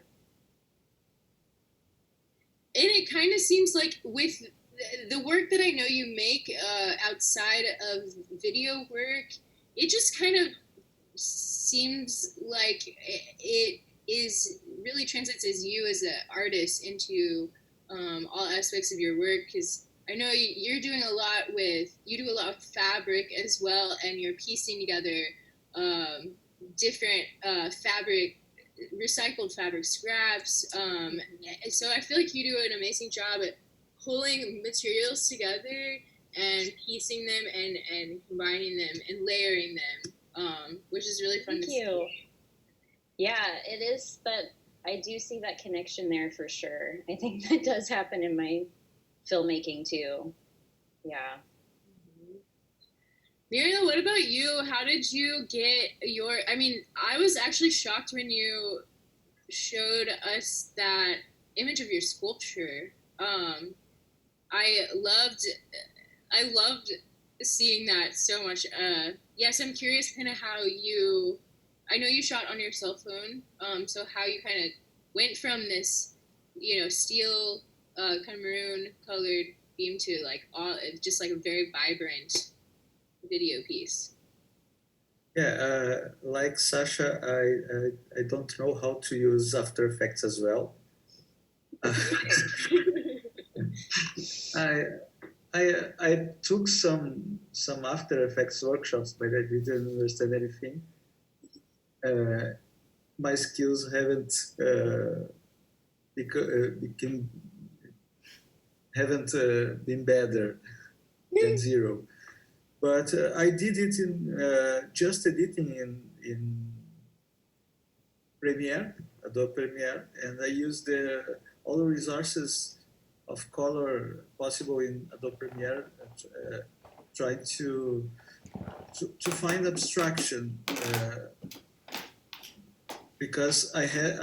[SPEAKER 1] And it kind of seems like with the work that I know you make outside of video work, it just kind of seems like it is really translates as you as an artist into all aspects of your work, because I know you do a lot with fabric as well, and you're piecing together different recycled fabric scraps. So I feel like you do an amazing job at pulling materials together and piecing them and combining them and layering them, which is really fun to see.
[SPEAKER 9] Yeah, it is, but I do see that connection there for sure. I think that does happen in my filmmaking too. Yeah.
[SPEAKER 1] Muriel, what about you? How did you get your, I mean, I was actually shocked when you showed us that image of your sculpture. I loved seeing that so much. Yes, I'm curious kind of how I know you shot on your cell phone, so how you kind of went from this, steel, kind of maroon colored beam to like just like a very vibrant video piece.
[SPEAKER 13] Yeah, like Sasha, I don't know how to use After Effects as well. I took some After Effects workshops, but I didn't understand anything. My skills haven't been better than zero. But I did it in just editing in Premiere, Adobe Premiere, and I used all the resources of color possible in Adobe Premiere, trying to find abstraction, because I had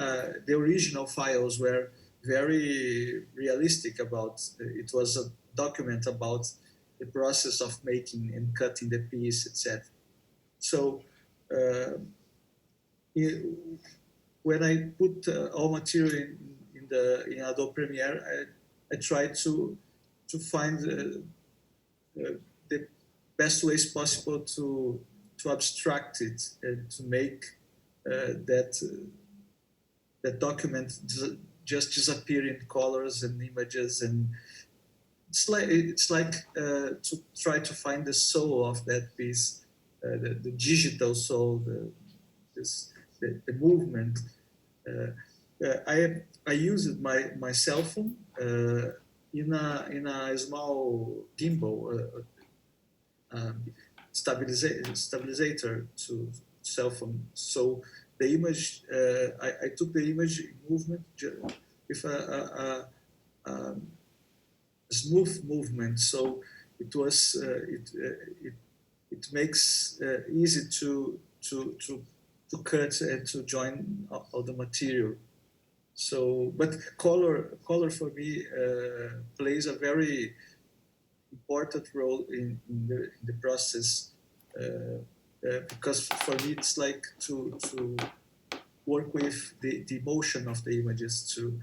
[SPEAKER 13] the original files were very realistic about. It was a document about the process of making and cutting the piece, etc. So when I put all material in Adobe Premiere, I try to find the best ways possible to abstract it and to make that document just disappear in colors and images, and it's like to try to find the soul of that piece, the digital soul, the movement. I used my cell phone in a small gimbal stabilizer to cell phone. So the image, I took the image movement with a smooth movement. So it was it makes easy to cut and to join all the material. So, but color for me plays a very important role in the process. because for me it's like to work with the emotion of the images, to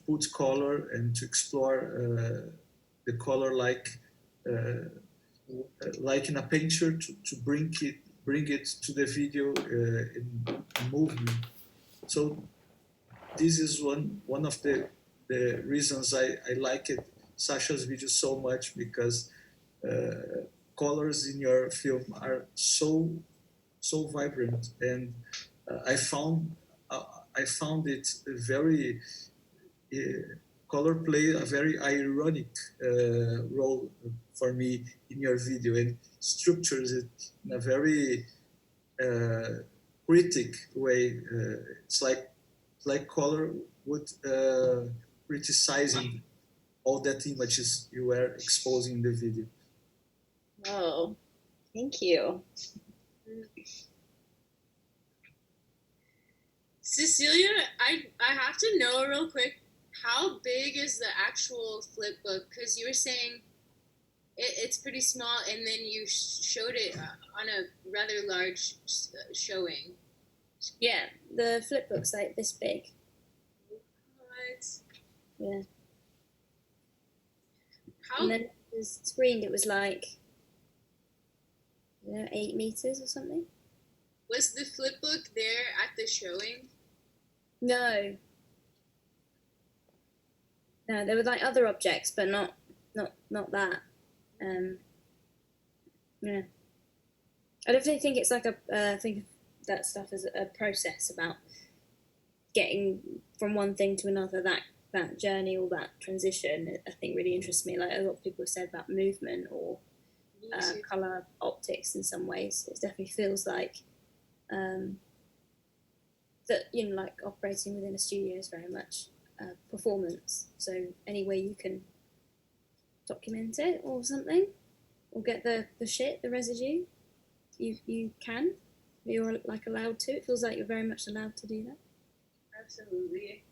[SPEAKER 13] put color and to explore the color like in a picture, to bring it to the video in movement. So this is one of the reasons I like it, Sasha's video so much, because colors in your film are so vibrant, and I found it very color play a very ironic role for me in your video, and structures it in a very critic way. It's like color would criticizing all that images you were exposing in the video.
[SPEAKER 9] Oh, thank you.
[SPEAKER 1] Cecelia, I have to know real quick, how big is the actual flip book? Because you were saying it's pretty small, and then you showed it on a rather large showing.
[SPEAKER 14] Yeah, the flip book's like this big.
[SPEAKER 1] What?
[SPEAKER 14] Yeah.
[SPEAKER 1] How?
[SPEAKER 14] And then it was screened, it was like, 8 meters or something.
[SPEAKER 1] Was the flip book there at the showing?
[SPEAKER 14] No. No, there were like other objects, but not that. Yeah. I definitely think it's like think of that stuff as a process about getting from one thing to another. That journey or that transition, I think, really interests me. Like a lot of people have said about movement or color optics in some ways. It definitely feels like that, like operating within a studio is very much performance. So any way you can document it or something, or get the residue, you can. You're like allowed to. It feels like you're very much allowed to do that.
[SPEAKER 1] Absolutely.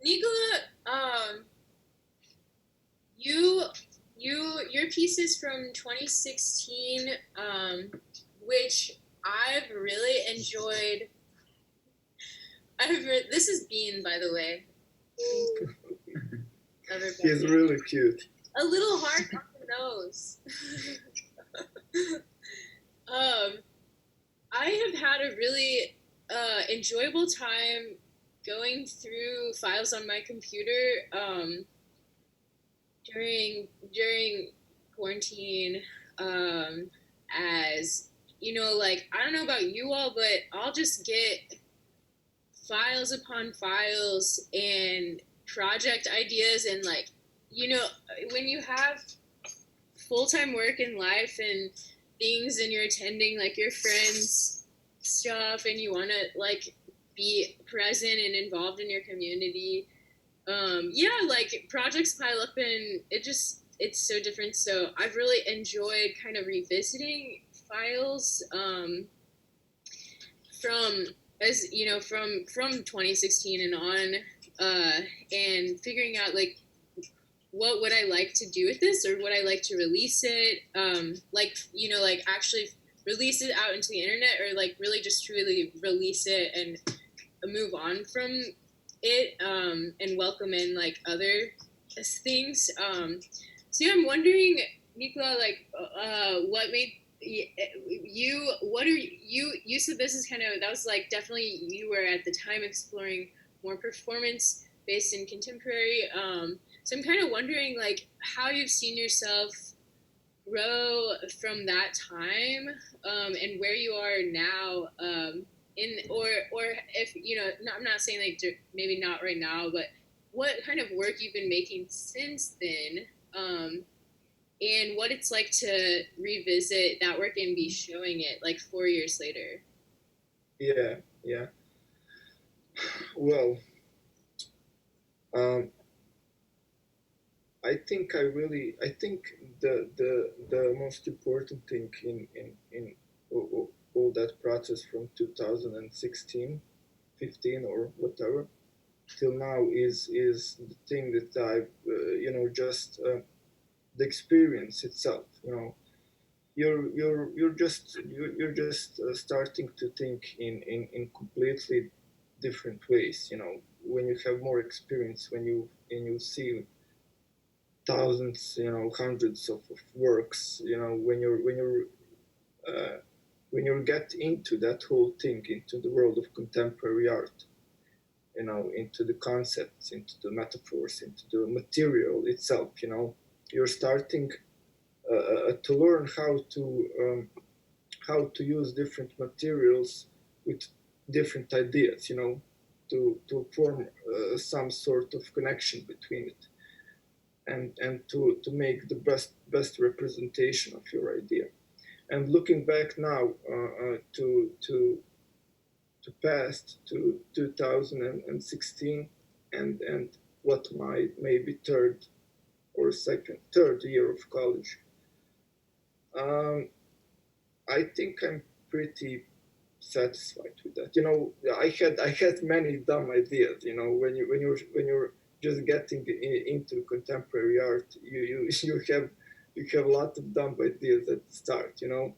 [SPEAKER 1] Nikola, your piece is from 2016, which I've really enjoyed. This is Bean, by the way.
[SPEAKER 3] He's really cute.
[SPEAKER 1] A little hard on the nose. I have had a really enjoyable time going through files on my computer during quarantine, as like, I don't know about you all, but I'll just get files upon files and project ideas, and like, when you have full-time work in life and things, and you're attending like your friends' stuff, and you want to like be present and involved in your community, like projects pile up, and it's so different. So I've really enjoyed kind of revisiting files from 2016 and on, and figuring out like, what would I like to do with this, or would I like to release it, like actually release it out into the internet, or like really just truly release it and move on from it, and welcome in like other things. So yeah, I'm wondering, Nikola, like, what made you said this is kind of, that was like, definitely you were at the time exploring more performance based in contemporary, so I'm kind of wondering like how you've seen yourself grow from that time, and where you are now, or if I'm not saying like maybe not right now, but what kind of work you've been making since then, and what it's like to revisit that work and be showing it like 4 years later.
[SPEAKER 3] Yeah. Well, I think the most important thing in all that process from 2016, 15 or whatever till now is the thing that I've just the experience itself. you're just starting to think in completely different ways. You know, when you have more experience, when you see thousands, you know, hundreds of works, you know, uh, when you get into that whole thing, into the world of contemporary art, you know, into the concepts, into the metaphors, into the material itself, you know, you're starting to learn how to use different materials with different ideas, you know, to form some sort of connection between it, and to make the best representation of your idea. And looking back now to past to 2016 and what my maybe third year of college, um, I think I'm pretty satisfied with that. You know, I had many dumb ideas. You know, when you're just getting into contemporary art, you have a lot of dumb ideas at the start. You know,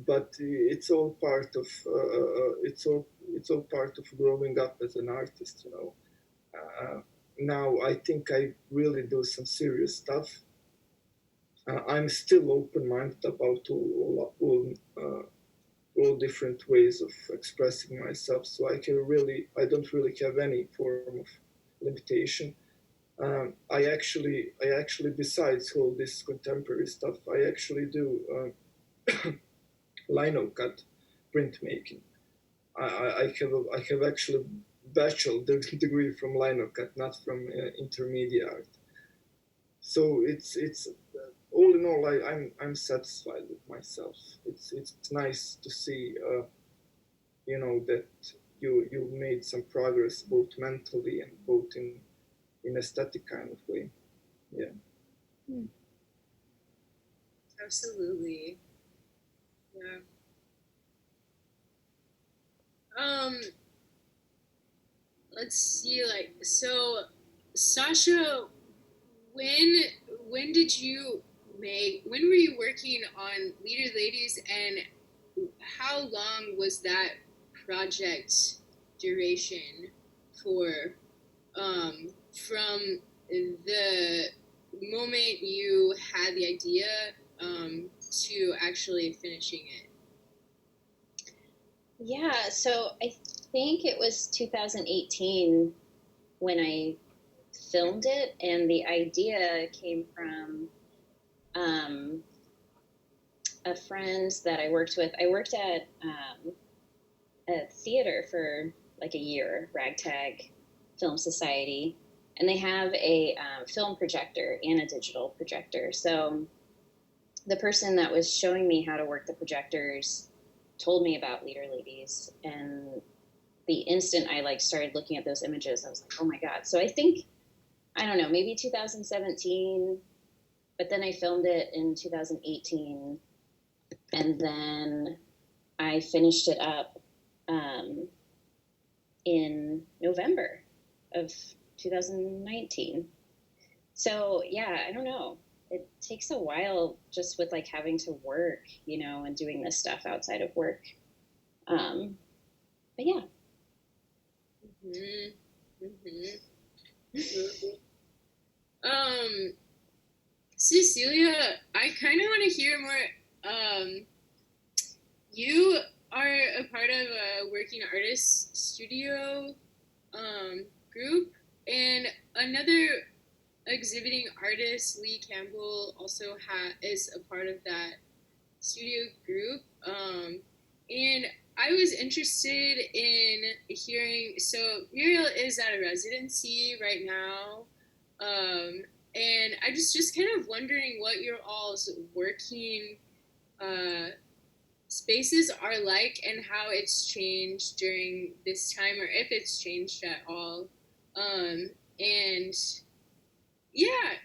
[SPEAKER 3] but it's all part of it's all part of growing up as an artist. You know, now I think I really do some serious stuff. I'm still open-minded about all different ways of expressing myself, so I don't really have any form of limitation. I actually, besides all this contemporary stuff, I actually do lino cut printmaking. I have actually bachelor degree from lino cut, not from intermediate art. So it's all in all, I'm satisfied with myself. It's nice to see, you know, that you made some progress both mentally and both in aesthetic kind of way. Yeah.
[SPEAKER 1] Absolutely. Yeah. Let's see, like, so Sasha, when did you when were you working on Leader Ladies, and how long was that project duration for, from the moment you had the idea to actually finishing it?
[SPEAKER 9] Yeah, so I think it was 2018 when I filmed it, and the idea came from a friend that I worked with. I worked at a theater for like a year, Ragtag Film Society, and they have a film projector and a digital projector. So the person that was showing me how to work the projectors told me about Leader Ladies, and the instant I like started looking at those images, I was like, oh my God. So I think, I don't know, maybe 2017, but then I filmed it in 2018, and then I finished it up in November of 2019. So yeah, I don't know. It takes a while just with like having to work, you know, and doing this stuff outside of work. But yeah.
[SPEAKER 1] Cecelia, I kind of want to hear more. You are a part of a working artist studio group, and another exhibiting artist, Lee Campbell, also is a part of that studio group. And I was interested in hearing. So Muriel is at a residency right now, and I just kind of wondering what your all's working spaces are like, and how it's changed during this time, or if it's changed at all. And yeah,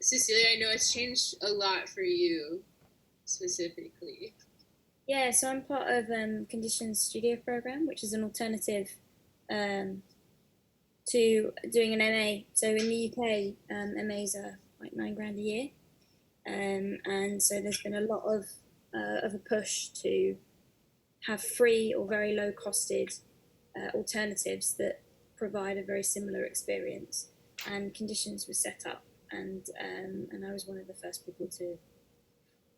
[SPEAKER 1] Cecelia, I know it's changed a lot for you specifically.
[SPEAKER 14] Yeah, so I'm part of Conditions Studio Program, which is an alternative to doing an MA. So in the UK, MAs are like £9,000 a year. and so there's been a lot of a push to have free or very low costed alternatives that provide a very similar experience, and conditions were set up, and I was one of the first people to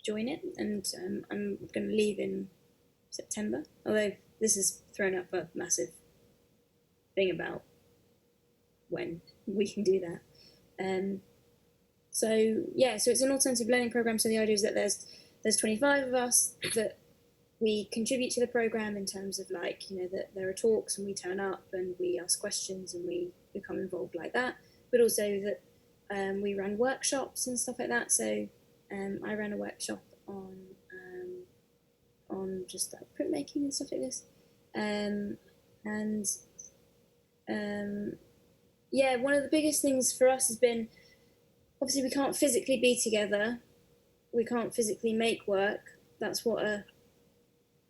[SPEAKER 14] join it, and I'm going to leave in September, although this has thrown up a massive thing about when we can do that. So it's an alternative learning program. So the idea is that there's 25 of us that we contribute to the program in terms of like, that there are talks and we turn up and we ask questions and we become involved like that, but also that we run workshops and stuff like that. So I ran a workshop on just like printmaking and stuff like this, one of the biggest things for us has been, obviously we can't physically be together, we can't physically make work. That's what a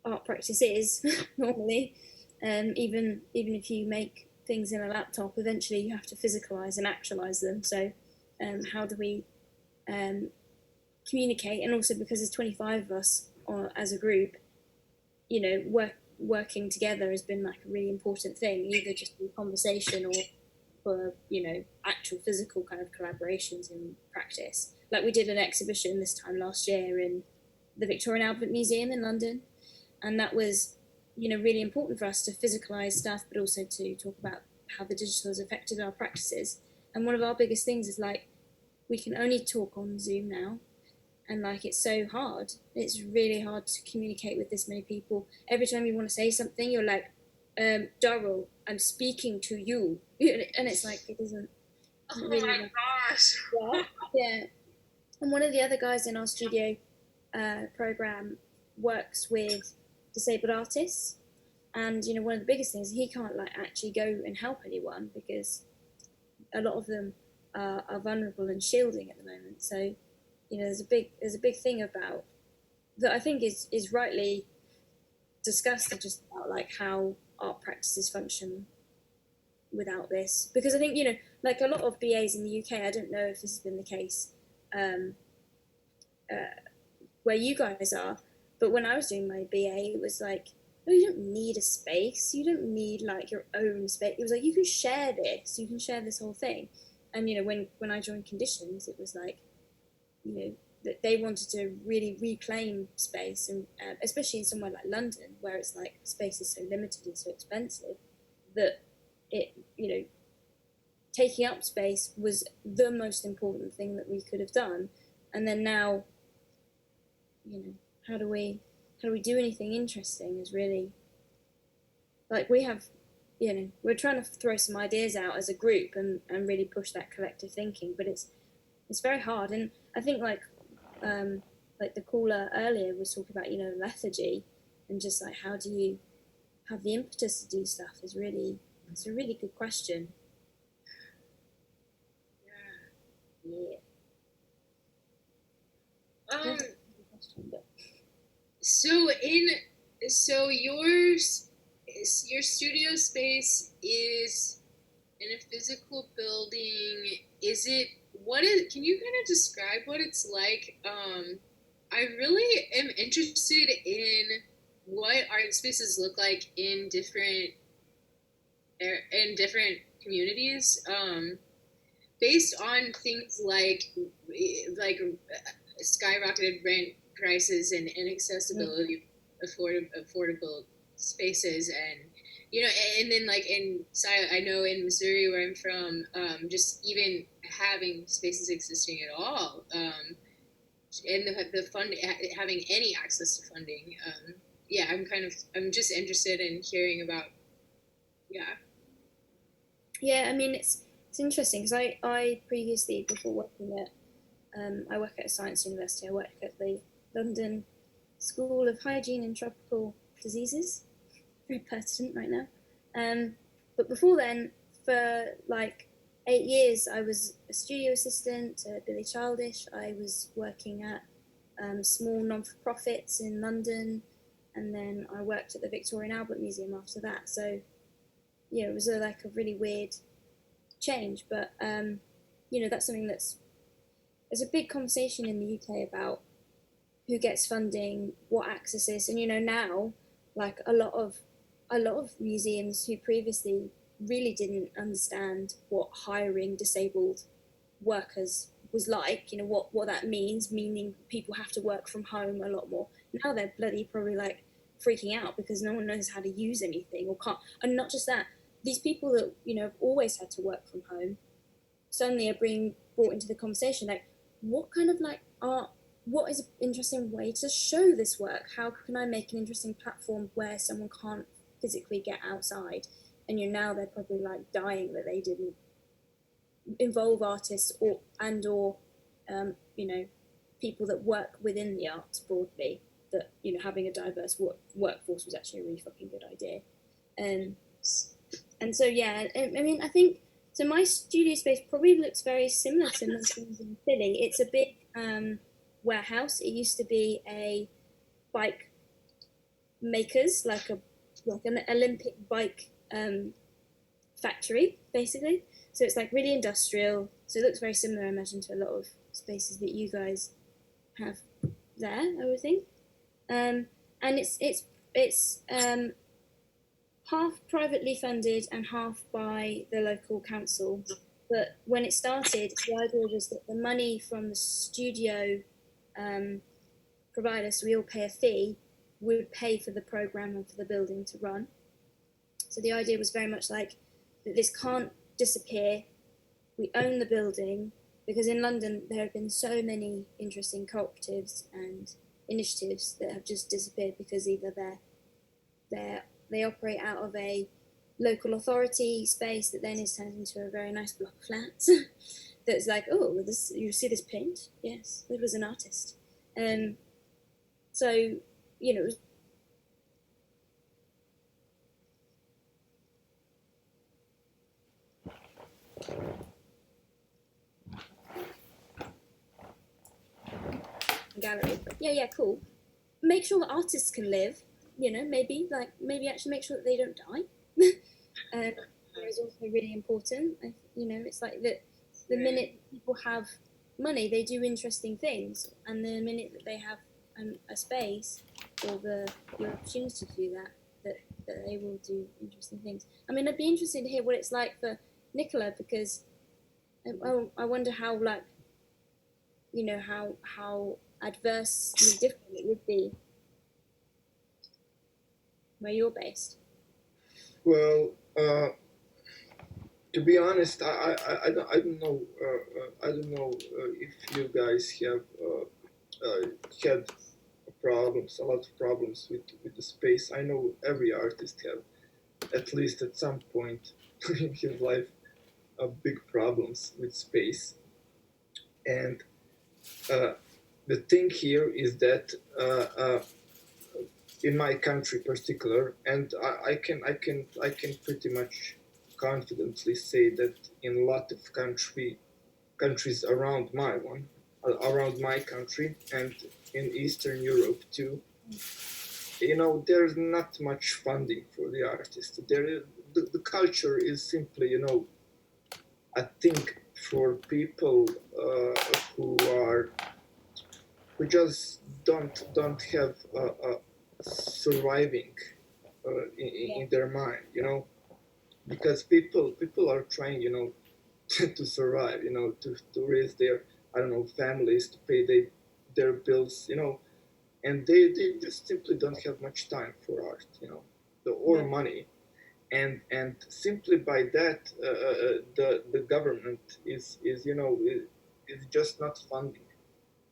[SPEAKER 14] art practice is normally. Even if you make things in a laptop, eventually you have to physicalize and actualize them. So how do we communicate? And also because there's 25 of us as a group, working together has been like a really important thing, either just in conversation or for actual physical kind of collaborations in practice. Like we did an exhibition this time last year in the Victoria and Albert Museum in London, and that was really important for us to physicalize stuff, but also to talk about how the digital has affected our practices. And one of our biggest things is like, we can only talk on Zoom now, and like it's so hard. It's really hard to communicate with this many people. Every time you want to say something, you're like, Darryl, I'm speaking to you, and it's like it doesn't.
[SPEAKER 1] Oh
[SPEAKER 14] really
[SPEAKER 1] my gosh!
[SPEAKER 14] Yeah. And one of the other guys in our studio program works with disabled artists, and one of the biggest things, he can't like actually go and help anyone because a lot of them are vulnerable and shielding at the moment. So there's a big thing about that I think is rightly discussed, just about like how art practices function without this, because I think like a lot of BAs in the UK, I don't know if this has been the case where you guys are, but when I was doing my BA, it was like, oh, you don't need a space, you don't need like your own space. It was like, you can share this whole thing. And when I joined Conditions, it was like that they wanted to really reclaim space, and especially in somewhere like London, where it's like space is so limited and so expensive, that it taking up space was the most important thing that we could have done. And then now how do we do anything interesting is really like, we have we're trying to throw some ideas out as a group and really push that collective thinking, but it's very hard. And I think like the caller earlier was talking about lethargy, and just like, how do you have the impetus to do stuff it's a really good question. Yeah.
[SPEAKER 1] So your studio space is in a physical building. Can you kind of describe what it's like? I really am interested in what art spaces look like in different communities, based on things like skyrocketed rent prices and inaccessibility of affordable spaces, and and then like I know in Missouri, where I'm from, just even having spaces existing at all, and the fund, having any access to funding, I'm just interested in hearing about.
[SPEAKER 14] I mean, it's interesting because I previously, before working at I work at a science university, I work at the London School of Hygiene and Tropical Diseases, very pertinent right now. But before then, for like 8 years, I was a studio assistant at Billy Childish. I was working at small non-for-profits in London, and then I worked at the Victoria and Albert Museum after that. So it was like a really weird change, but that's something that's there's a big conversation in the UK about who gets funding, what access is, and now, like a lot of museums who previously really didn't understand what hiring disabled workers was like, what that means, meaning people have to work from home a lot more. Now they're bloody probably like freaking out because no one knows how to use anything or can't. And not just that, these people that have always had to work from home suddenly are being brought into the conversation. Like, what kind of like art? What is an interesting way to show this work? How can I make an interesting platform where someone can't physically get outside? And now they're probably like dying that they didn't involve artists or people that work within the arts broadly, that having a diverse workforce was actually a really fucking good idea. And so yeah, I mean, I think so. My studio space probably looks very similar to most things in Philly. It's a big warehouse. It used to be a bike makers, like an Olympic bike factory, basically. So it's like really industrial. So it looks very similar, I imagine, to a lot of spaces that you guys have there, I would think. And it's half privately funded and half by the local council. But when it started, the idea was that the money from the studio provider, so we all pay a fee, would pay for the program and for the building to run. So the idea was very much like that this can't disappear. We own the building, because in London there have been so many interesting cooperatives and initiatives that have just disappeared because either they operate out of a local authority space that then is turned into a very nice block of flats that's like, oh, this, you see this paint? Yes, it was an artist. So, gallery. Yeah, cool. Make sure that artists can live, maybe actually make sure that they don't die. Is also really important. It's like that the minute people have money, they do interesting things, and the minute that they have a space or the opportunity to do that they will do interesting things. I mean, I'd be interested to hear what it's like for Nikola, because I wonder how, like, how adversely different it would be where you're based.
[SPEAKER 3] Well, to be honest, I don't know. I don't know if you guys have had a lot of problems with the space. I know every artist have, at least at some point in his life, big problems with space. And the thing here is that in my country particular, and I can pretty much confidently say that in a lot of countries around my country and in Eastern Europe too, there's not much funding for the artists. The culture is simply, I think, for people who just don't have surviving in their mind, because people are trying, to survive, to raise their, I don't know, families, to pay their bills, and they just simply don't have much time for art, or money. And simply by that, the government is just not funding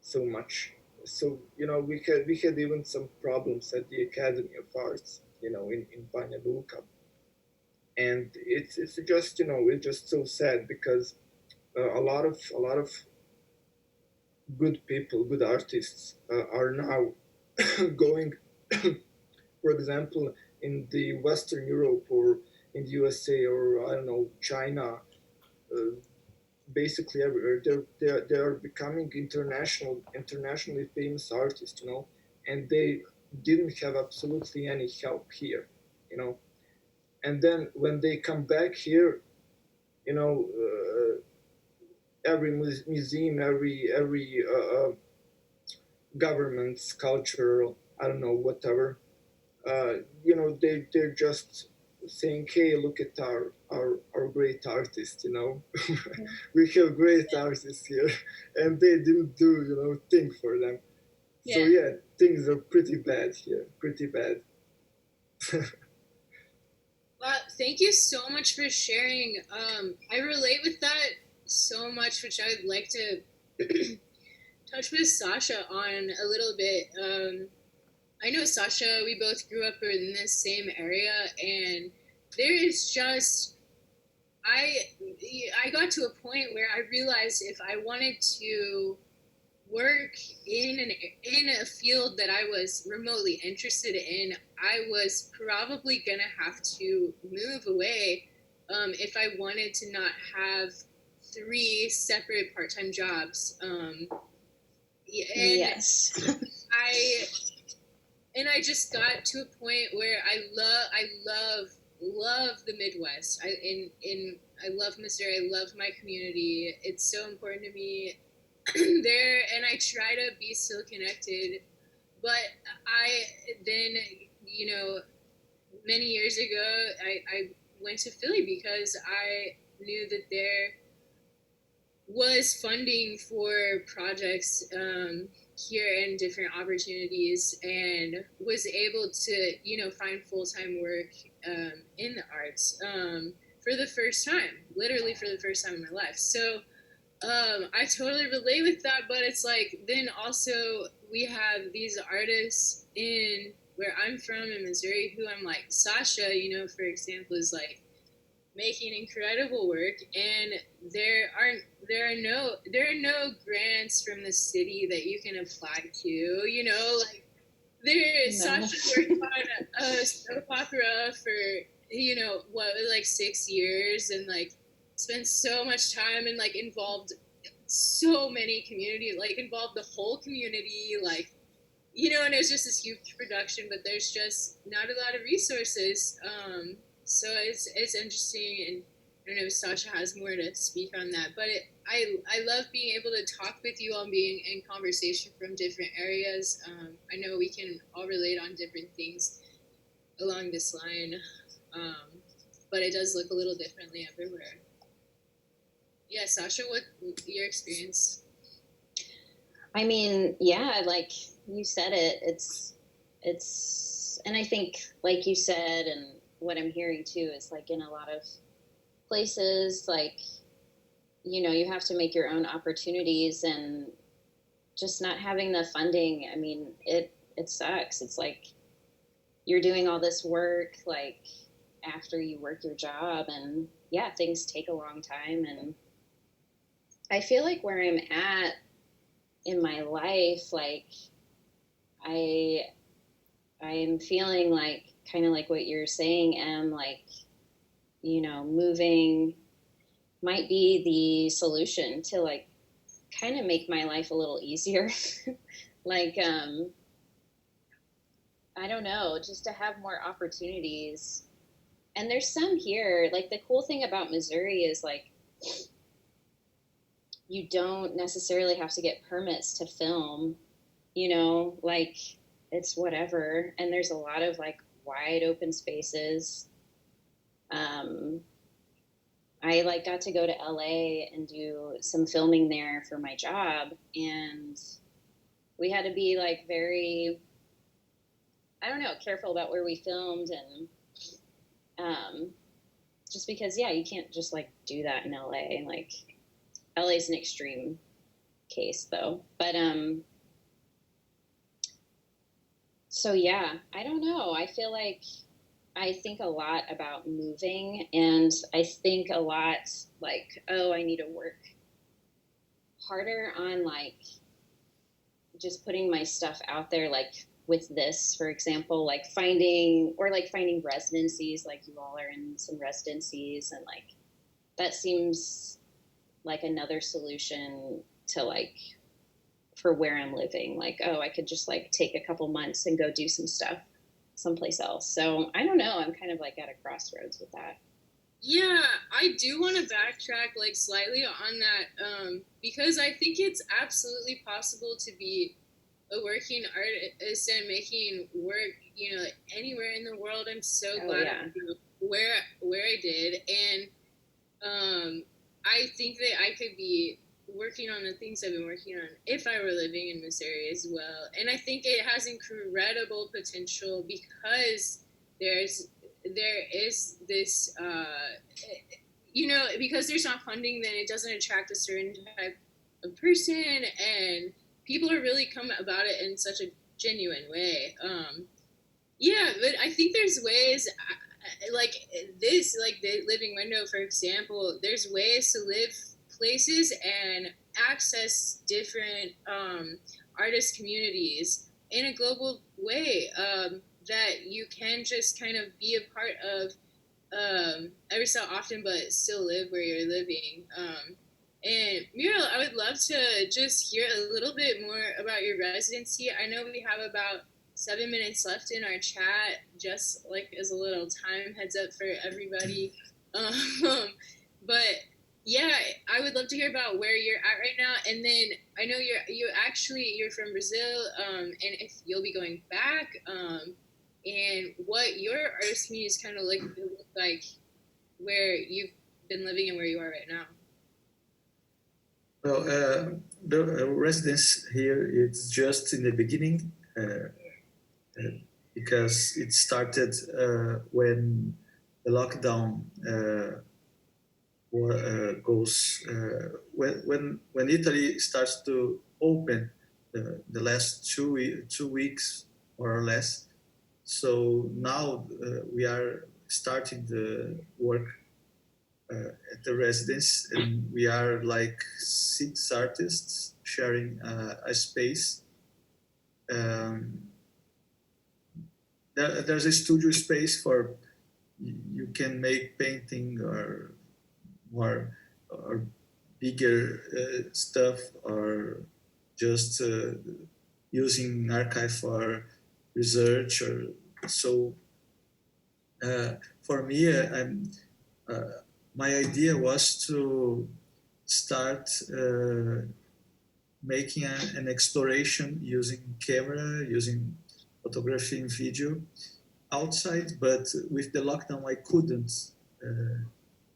[SPEAKER 3] so much. So we had even some problems at the Academy of Arts, in Banja Luka, and it's just it's just so sad, because a lot of good people, good artists are now going, for example, in the Western Europe or in the USA or I don't know, China, basically everywhere. They are becoming internationally famous artists, and they didn't have absolutely any help here, And then when they come back here, every museum, every government's cultural, I don't know, whatever. You know, they're just saying, hey, look at our great artists, you know. We have great artists here, and they didn't do, you know, thing for them. So yeah, things are pretty bad here, pretty bad.
[SPEAKER 1] Well, thank you so much for sharing. I relate with that so much, which I would like to touch with Sasha on a little bit. I know Sasha, we both grew up in this same area, and there is just, I got to a point where I realized if I wanted to work in a field that I was remotely interested in, I was probably gonna have to move away if I wanted to not have 3 separate part-time jobs.
[SPEAKER 9] Yes.
[SPEAKER 1] I just got to a point where I love the Midwest. I love Missouri. I love my community. It's so important to me there, and I try to be still connected. But I then, you know, many years ago, I went to Philly because I knew that there was funding for projects here and different opportunities, and was able to, you know, find full-time work in the arts for the first time, literally for the first time in my life. So I totally relate with that, but it's like, then also we have these artists in where I'm from in Missouri who I'm like, Sasha, you know, for example, is like making incredible work, and there are no grants from the city that you can apply to, you know, like Sasha worked on a soap opera for, you know, what, like 6 years, and like spent so much time, and like involved so many community, like involved the whole community, like, you know, and it was just this huge production, but there's just not a lot of resources. So it's interesting, and I don't know if Sasha has more to speak on that, but I love being able to talk with you all, being in conversation from different areas. I know we can all relate on different things along this line, but it does look a little differently everywhere. Yeah, Sasha, what your experience?
[SPEAKER 9] I mean, yeah, like you said it, it's, and I think, like you said, and what I'm hearing too is like in a lot of places, like, you know, you have to make your own opportunities, and just not having the funding. I mean, it sucks. It's like you're doing all this work, like after you work your job, and yeah, things take a long time. And I feel like where I'm at in my life, like I'm feeling like kind of like what you're saying, like, you know, moving might be the solution to like kind of make my life a little easier. Like, I don't know, just to have more opportunities. And there's some here. Like, the cool thing about Missouri is like, you don't necessarily have to get permits to film, you know, like it's whatever. And there's a lot of like wide open spaces. I like got to go to LA and do some filming there for my job, and we had to be like very, I don't know, careful about where we filmed, and just because, yeah, you can't just like do that in LA. Like, LA is an extreme case though, but so yeah, I don't know. I feel like I think a lot about moving, and I think a lot like, oh, I need to work harder on like just putting my stuff out there, like with this, for example, like finding residencies, like you all are in some residencies, and like that seems like another solution to like for where I'm living. Like, oh, I could just like take a couple months and go do some stuff someplace else. So I don't know, I'm kind of like at a crossroads with that.
[SPEAKER 1] Yeah, I do want to backtrack like slightly on that because I think it's absolutely possible to be a working artist and making work, anywhere in the world. I'm so glad where I did, and I think that I could be working on the things I've been working on if I were living in this area as well. And I think it has incredible potential because there is this because there's not funding, then it doesn't attract a certain type of person, and people are really come about it in such a genuine way. Yeah, but I think there's ways like this, like the living window, for example. There's ways to live places and access different artist communities in a global way, that you can just kind of be a part of every so often, but still live where you're living. And Muriel, I would love to just hear a little bit more about your residency. I know we have about 7 minutes left in our chat, just like as a little time heads up for everybody. But yeah, I would love to hear about where you're at right now, and then I know you're from Brazil, and if you'll be going back, and what your artist community is kind of look like where you've been living and where you are right now.
[SPEAKER 13] Well, the residence here is just in the beginning because it started when the lockdown goes when Italy starts to open the last 2 weeks more or less. So now we are starting the work at the residence, and we are like 6 artists sharing a space. There's a studio space for you can make painting or more or bigger stuff, or just using archive for research or so. For me, my idea was to start making an exploration using camera, using photography and video outside, but with the lockdown I couldn't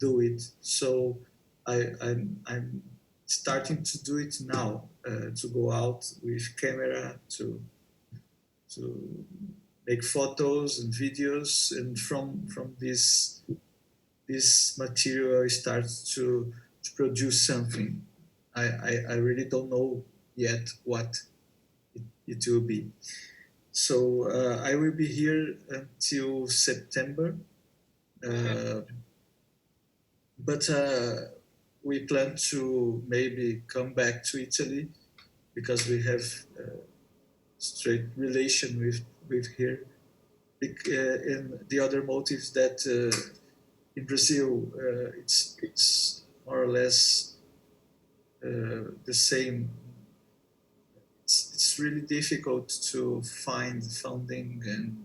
[SPEAKER 13] do it. So I'm starting to do it now, to go out with camera, to make photos and videos, and from this material I start to produce something. I really don't know yet what it will be. So I will be here until September, but we plan to maybe come back to Italy because we have straight relation with here. And the other motives that in Brazil it's more or less the same. It's really difficult to find funding, and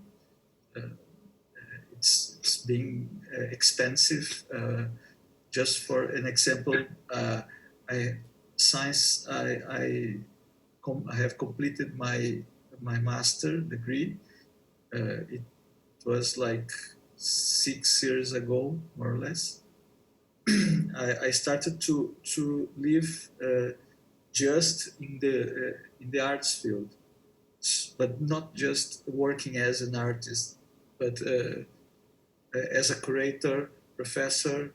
[SPEAKER 13] it's being expensive. Just for an example, I have completed my master degree. It was like 6 years ago, more or less. I started to live just in the arts field, but not just working as an artist, but as a curator, professor,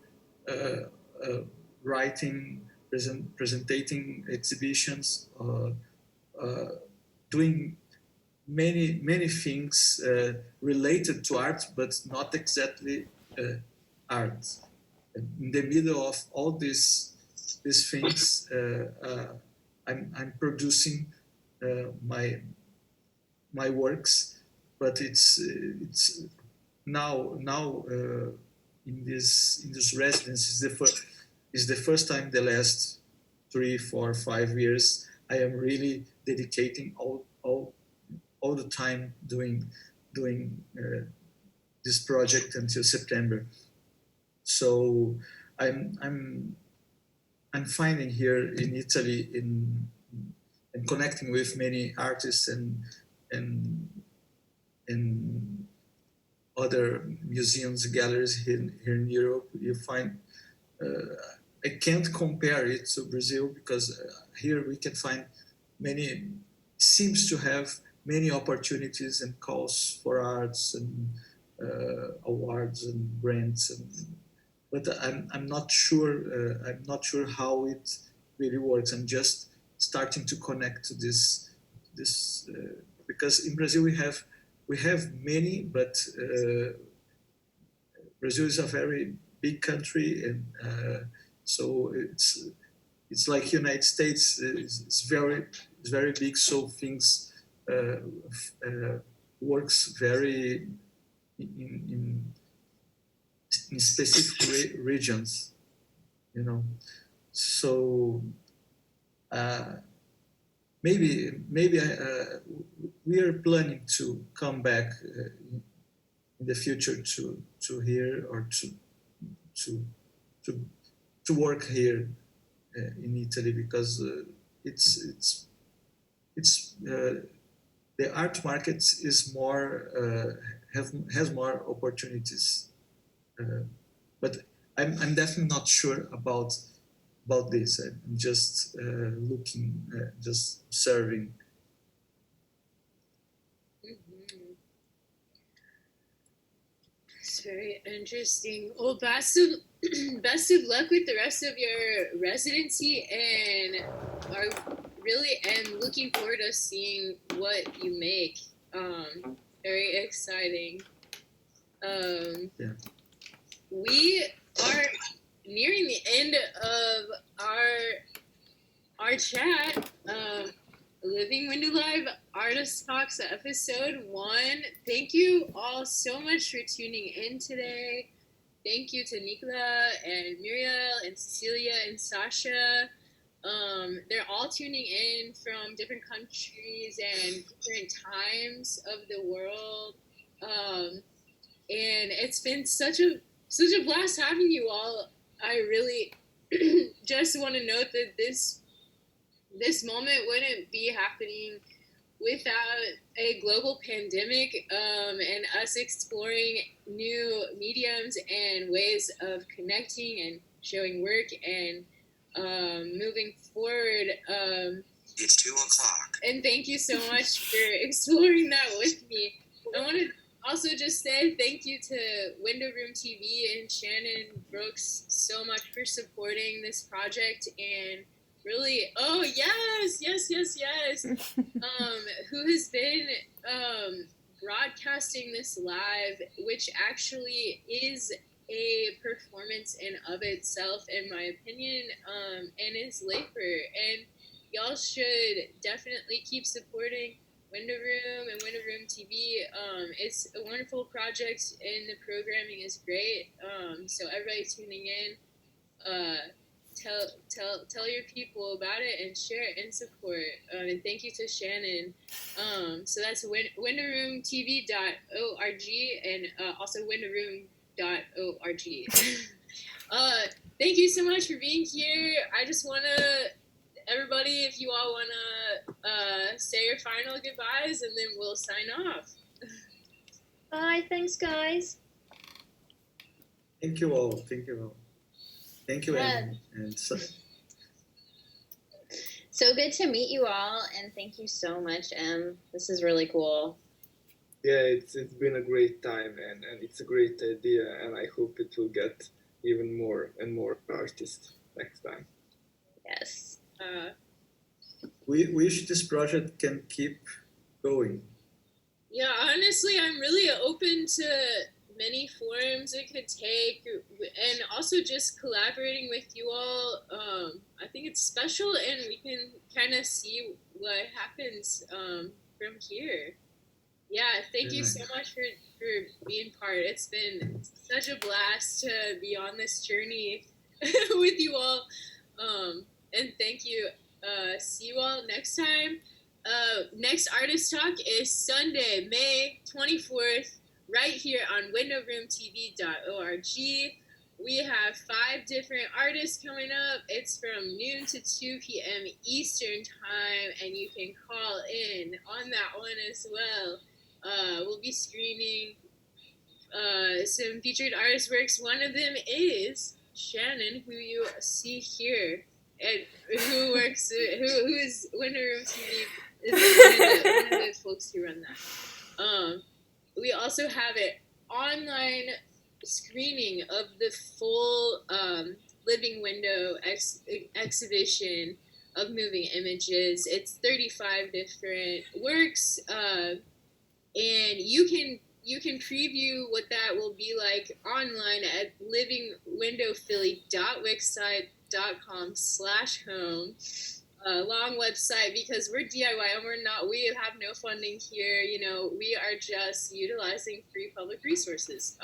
[SPEAKER 13] writing, presenting exhibitions, doing many things related to art, but not exactly art. In the middle of all these things, I'm producing my works, but it's now in this residence is the first time the last 3, 4, 5 years I am really dedicating all the time doing this project until September. So I'm finding here in Italy in connecting with many artists and other museums, galleries here in Europe. You find I can't compare it to Brazil because here we can find many, seems to have many opportunities and calls for arts and awards and grants, but I'm not sure. I'm not sure how it really works. I'm just starting to connect to this because in Brazil we have many, but Brazil is a very big country, and so it's like United States. It's very big, so things works very in specific regions, you know. So maybe we are planning to come back in the future to here or to work here in Italy, because it's the art market is more has more opportunities, but I'm definitely not sure about this. I'm just looking, just observing.
[SPEAKER 1] It's very interesting. Well, best of luck with the rest of your residency, and am looking forward to seeing what you make. Very exciting.
[SPEAKER 13] Yeah.
[SPEAKER 1] We are nearing the end of our chat. Living Window Live Artist Talks episode 1. Thank you all so much for tuning in today. Thank you to Nikola and Muriel and Cecelia and Sasha. They're all tuning in from different countries and different times of the world. And it's been such a blast having you all. I really just want to note that this moment wouldn't be happening without a global pandemic, and us exploring new mediums and ways of connecting and showing work and moving forward.
[SPEAKER 16] It's 2:00.
[SPEAKER 1] And thank you so much for exploring that with me. I want to also just say thank you to Window Room TV and Shannon Brooks so much for supporting this project, and really, yes. Who has been broadcasting this live, which actually is a performance in of itself, in my opinion, and is labor. And y'all should definitely keep supporting Window Room and Window Room TV. It's a wonderful project, and the programming is great. So everybody tuning in, tell your people about it and share it and support. And thank you to Shannon. So that's windowroomtv.org and also windowroom.org. Thank you so much for being here. I just want to, everybody, if you all want to say your final goodbyes, and then we'll sign off.
[SPEAKER 9] Bye. Thanks, guys.
[SPEAKER 13] Thank you all. Thank you, Evan. And
[SPEAKER 9] so good to meet you all, and thank you so much, Em. This is really cool.
[SPEAKER 3] Yeah, it's been a great time, and it's a great idea, and I hope it will get even more and more artists next time.
[SPEAKER 9] Yes.
[SPEAKER 13] We wish this project can keep going.
[SPEAKER 1] Yeah, honestly, I'm really open to many forms it could take, and also just collaborating with you all. I think it's special, and we can kind of see what happens from here. Yeah, thank you so much for being part. It's been such a blast to be on this journey with you all, and thank you. See you all next time. Next Artist Talk is Sunday, May 24th, right here on windowroomtv.org. we have 5 different artists coming up. It's from noon to 2 p.m. Eastern time, and you can call in on that one as well. We'll be screening some featured artist works. One of them is Shannon, who you see here, and who works, who is Winter Room TV, is one of the folks who run that. We also have an online screening of the full Living Window exhibition of moving images. It's 35 different works, and you can preview what that will be like online at livingwindowphilly.wixsite.com/home. Long website, because we're DIY and we have no funding here. We are just utilizing free public resources.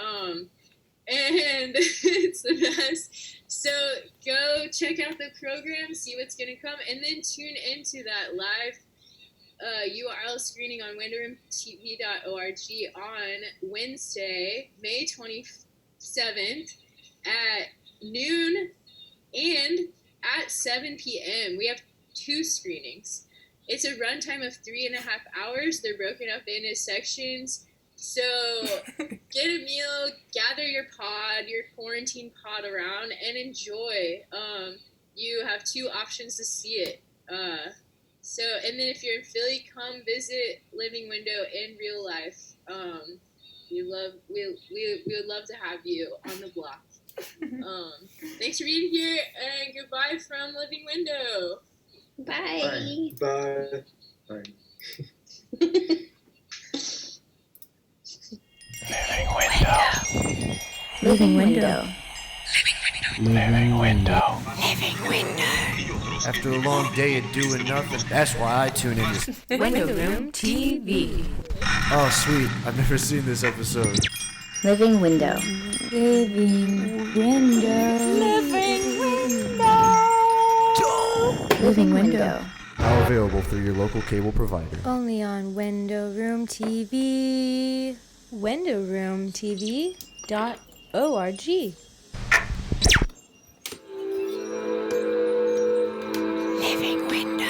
[SPEAKER 1] And it's the best. So go check out the program, see what's going to come, and then tune into that live URL screening on windowroomtv.org on Wednesday, May 27th at noon and at 7 p.m. We have 2 screenings. It's a runtime of 3.5 hours. They're broken up into sections. So get a meal, gather your quarantine pod around, and enjoy. You have 2 options to see it. And then if you're in Philly, come visit Living Window in real life. We would love to have you on the block. Thanks for being here, and goodbye from Living Window.
[SPEAKER 9] Bye.
[SPEAKER 3] Bye. Bye.
[SPEAKER 2] Living Window.
[SPEAKER 7] Living window.
[SPEAKER 2] Living Window.
[SPEAKER 7] After a long day of doing nothing, that's why I tune in to
[SPEAKER 2] Window Room TV.
[SPEAKER 7] Oh, sweet. I've never seen this episode.
[SPEAKER 2] Living Window.
[SPEAKER 14] Living Window.
[SPEAKER 2] Living Window. Living Window.
[SPEAKER 7] Now available through your local cable provider.
[SPEAKER 14] Only on Window Room TV. WindowRoomTV.org.
[SPEAKER 2] Living Window.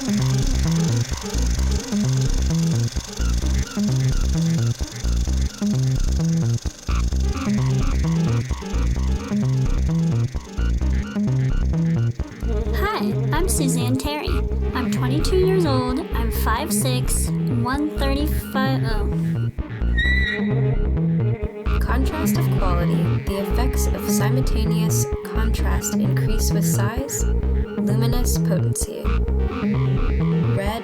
[SPEAKER 8] Hi, I'm Suzanne Terry. I'm 22 years old. I'm 5'6", 135.
[SPEAKER 2] Contrast of quality. The effects of simultaneous contrast increase with size. Luminous potency. Red,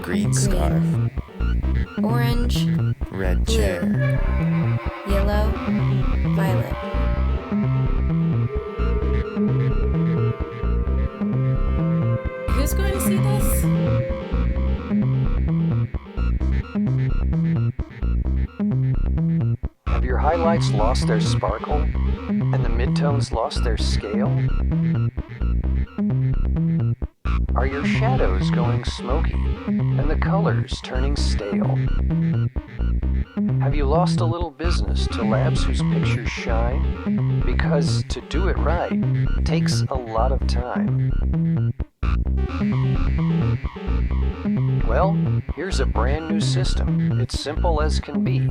[SPEAKER 6] Green scarf.
[SPEAKER 2] orange,
[SPEAKER 6] Red
[SPEAKER 2] blue,
[SPEAKER 6] chair.
[SPEAKER 2] yellow, violet.
[SPEAKER 17] Who's going to see this?
[SPEAKER 10] Have your highlights lost their sparkle? And the midtones lost their scale? Are your shadows going smoky? And the colors turning stale? Have you lost a little business to labs whose pictures shine? Because to do it right takes a lot of time. Well, here's a brand new system. It's simple as can be.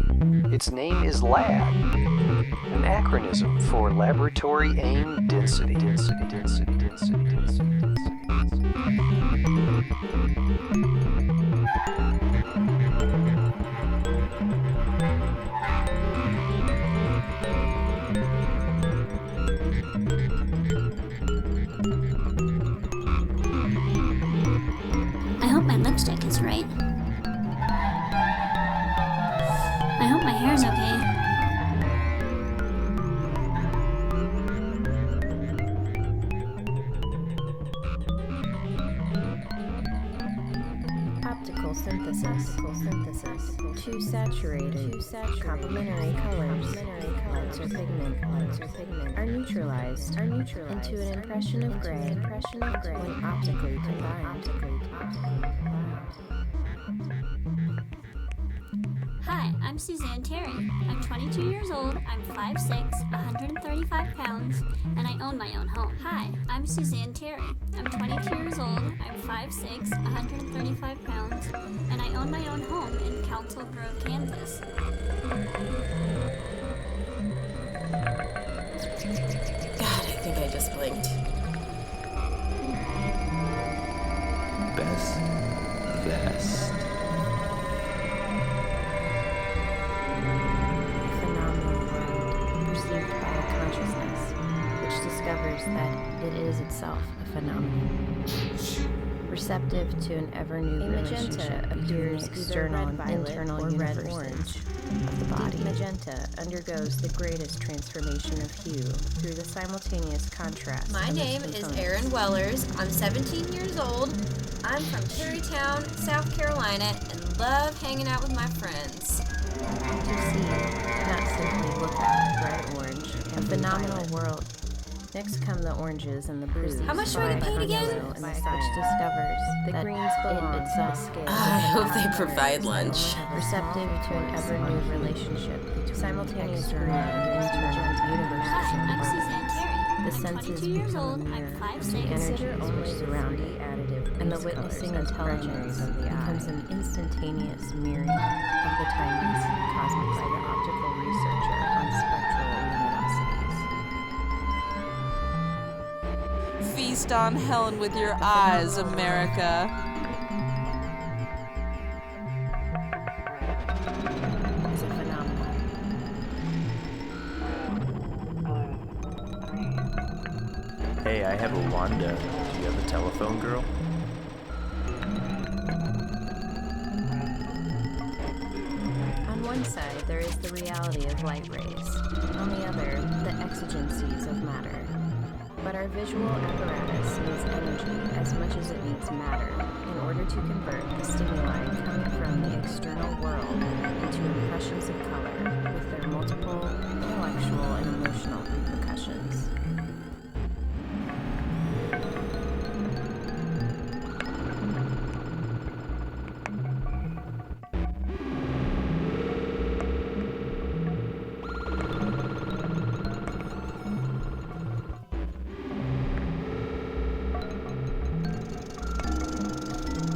[SPEAKER 10] Its name is LAB, an acronym for Laboratory Aim Density.
[SPEAKER 8] I hope my lipstick is right. I hope my hair's okay.
[SPEAKER 2] Optical synthesis. Two saturated, complementary colors. Lights or pigment are neutralized into an impression of gray when optically combined.
[SPEAKER 8] Hi, I'm Suzanne Terry. I'm 22 years old, I'm 5'6", 135 pounds, and I own my own home. Hi, I'm Suzanne Terry. I'm 22 years old, I'm 5'6", 135 pounds, and I own my own home in Council Grove, Kansas.
[SPEAKER 17] God, I think I just blinked.
[SPEAKER 6] Best vest.
[SPEAKER 2] Phenomenal world perceived by a consciousness which discovers that it is itself a phenomenon. Receptive to an ever-new relationship appears external and internal universes of the body. Deep magenta undergoes the greatest transformation of hue through the simultaneous contrast.
[SPEAKER 18] My name is Erin Wellers. I'm 17 years old. I'm from Terrytown, South Carolina, and love hanging out with my friends.
[SPEAKER 2] To see, not simply look at, bright orange, a phenomenal world. Next come the oranges and the blues.
[SPEAKER 18] How much do I get paid again?
[SPEAKER 2] And the science discovers the greens belong itself.
[SPEAKER 17] I hope they provide lunch.
[SPEAKER 2] Receptive to an ever-new relationship, simultaneous green and internal universes.
[SPEAKER 8] I'm Suzanne Terry.
[SPEAKER 2] The senses
[SPEAKER 8] 22 years
[SPEAKER 2] become
[SPEAKER 8] old,
[SPEAKER 2] a mirror.
[SPEAKER 8] I'm 5'6".
[SPEAKER 2] The energy which surround it, and the witnessing intelligence becomes an instantaneous mirroring of the timeless cosmic by the optical researcher on spectral luminosity.
[SPEAKER 5] Feast on Helen with your eyes, America.
[SPEAKER 2] Is a phenomenon.
[SPEAKER 19] Hey, I have a Wanda. Do you have a telephone, girl?
[SPEAKER 2] On one side, there is the reality of light rays. On the other, the exigencies of matter. But our visual apparatus needs energy as much as it needs matter in order to convert the stimuli coming from the external world into impressions of color with their multiple intellectual and emotional repercussions.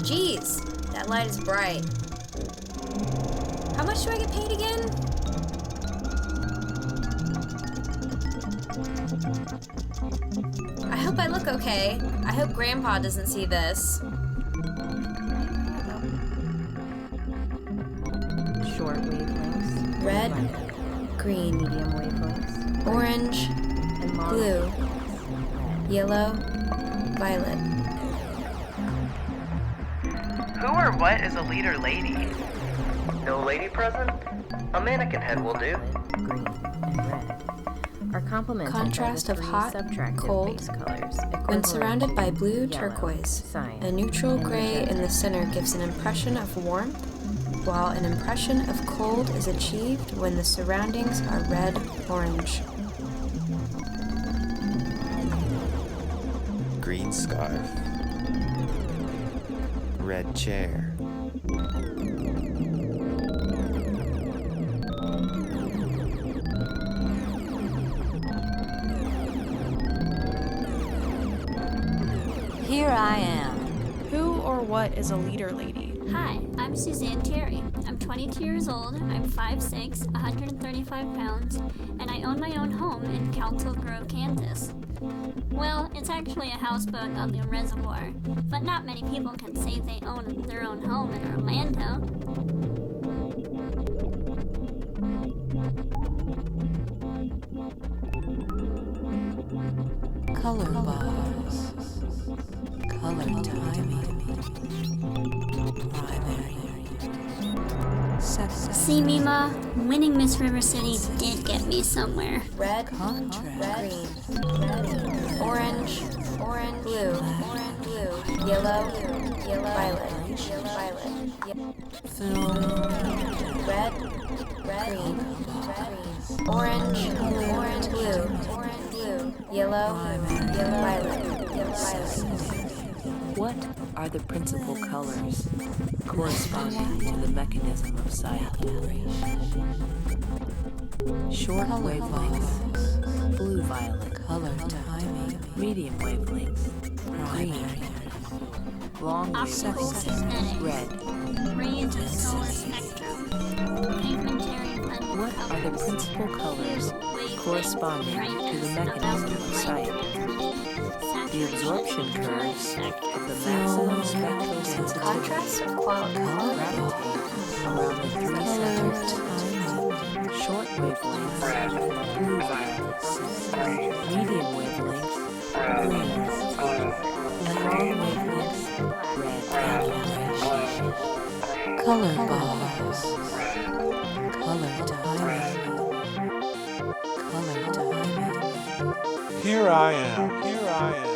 [SPEAKER 18] Geez, that light is bright. How much do I get paid again? I hope I look okay. I hope Grandpa doesn't see this.
[SPEAKER 2] Short wavelengths.
[SPEAKER 18] Red, green,
[SPEAKER 2] medium wavelengths.
[SPEAKER 18] orange,
[SPEAKER 2] And long
[SPEAKER 18] blue, yellow, violet.
[SPEAKER 11] Who or what is a leader lady?
[SPEAKER 10] No lady present? A mannequin head will do.
[SPEAKER 2] green, and red are complemented
[SPEAKER 18] Contrast
[SPEAKER 2] by
[SPEAKER 18] of
[SPEAKER 2] the three
[SPEAKER 18] hot,
[SPEAKER 2] subtractive
[SPEAKER 18] cold,
[SPEAKER 2] base colors
[SPEAKER 18] when
[SPEAKER 2] equivalent
[SPEAKER 18] surrounded by
[SPEAKER 2] to
[SPEAKER 18] blue
[SPEAKER 2] yellow,
[SPEAKER 18] turquoise.
[SPEAKER 2] cyan,
[SPEAKER 18] A neutral
[SPEAKER 2] and
[SPEAKER 18] gray in
[SPEAKER 2] magenta.
[SPEAKER 18] the center gives an impression of warmth, while an impression of cold is achieved when the surroundings are red-orange.
[SPEAKER 6] Green scarf. Red chair.
[SPEAKER 20] Here I am. Who or what is a leader lady?
[SPEAKER 8] Hi, I'm Suzanne Terry. I'm 22 years old, I'm 5'6", 135 pounds, and I own my own home in Council Grove, Kansas. Well, it's actually a houseboat on the reservoir, but not many people can say they own their own home in Orlando.
[SPEAKER 12] Color bars. Color timing. Primary. Secondary.
[SPEAKER 8] See, Mima, winning Miss River City did get me somewhere.
[SPEAKER 18] Red,
[SPEAKER 12] Contrast.
[SPEAKER 18] green, orange, blue, yellow, violet,
[SPEAKER 12] Film.
[SPEAKER 18] red, green, orange, blue, yellow, violet.
[SPEAKER 12] What are the principal colors corresponding to the mechanism of sight? Short wavelengths, blue-violet, color timing, medium wavelengths, green, long wavelengths, red.
[SPEAKER 8] Rays of solar spectrum. Pigmentary blend
[SPEAKER 12] What are the principal colors corresponding to the mechanism of sight? The absorption curves of the maximum spectral sensitivity
[SPEAKER 18] Contrast of quality.
[SPEAKER 12] gravitate around the three centers. Short wavelengths, blue violets, medium wavelengths, greens, and long wavelengths, red and orange. Color bars. Color timing. Color timing.
[SPEAKER 21] Here I am. Here I am.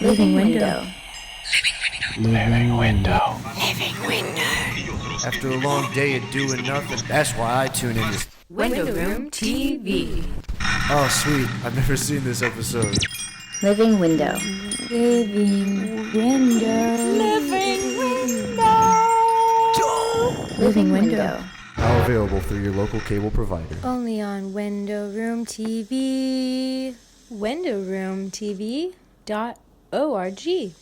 [SPEAKER 2] Living window.
[SPEAKER 7] Living window.
[SPEAKER 2] Living window.
[SPEAKER 7] After a long day of doing nothing, that's why I tune in to
[SPEAKER 2] Window Room TV.
[SPEAKER 7] Oh, sweet. I've never seen this episode.
[SPEAKER 2] Living window. Living window.
[SPEAKER 20] Living window.
[SPEAKER 2] Living window.
[SPEAKER 7] Now available through your local cable provider.
[SPEAKER 20] Only on Window Room TV. WindowRoomTV.org.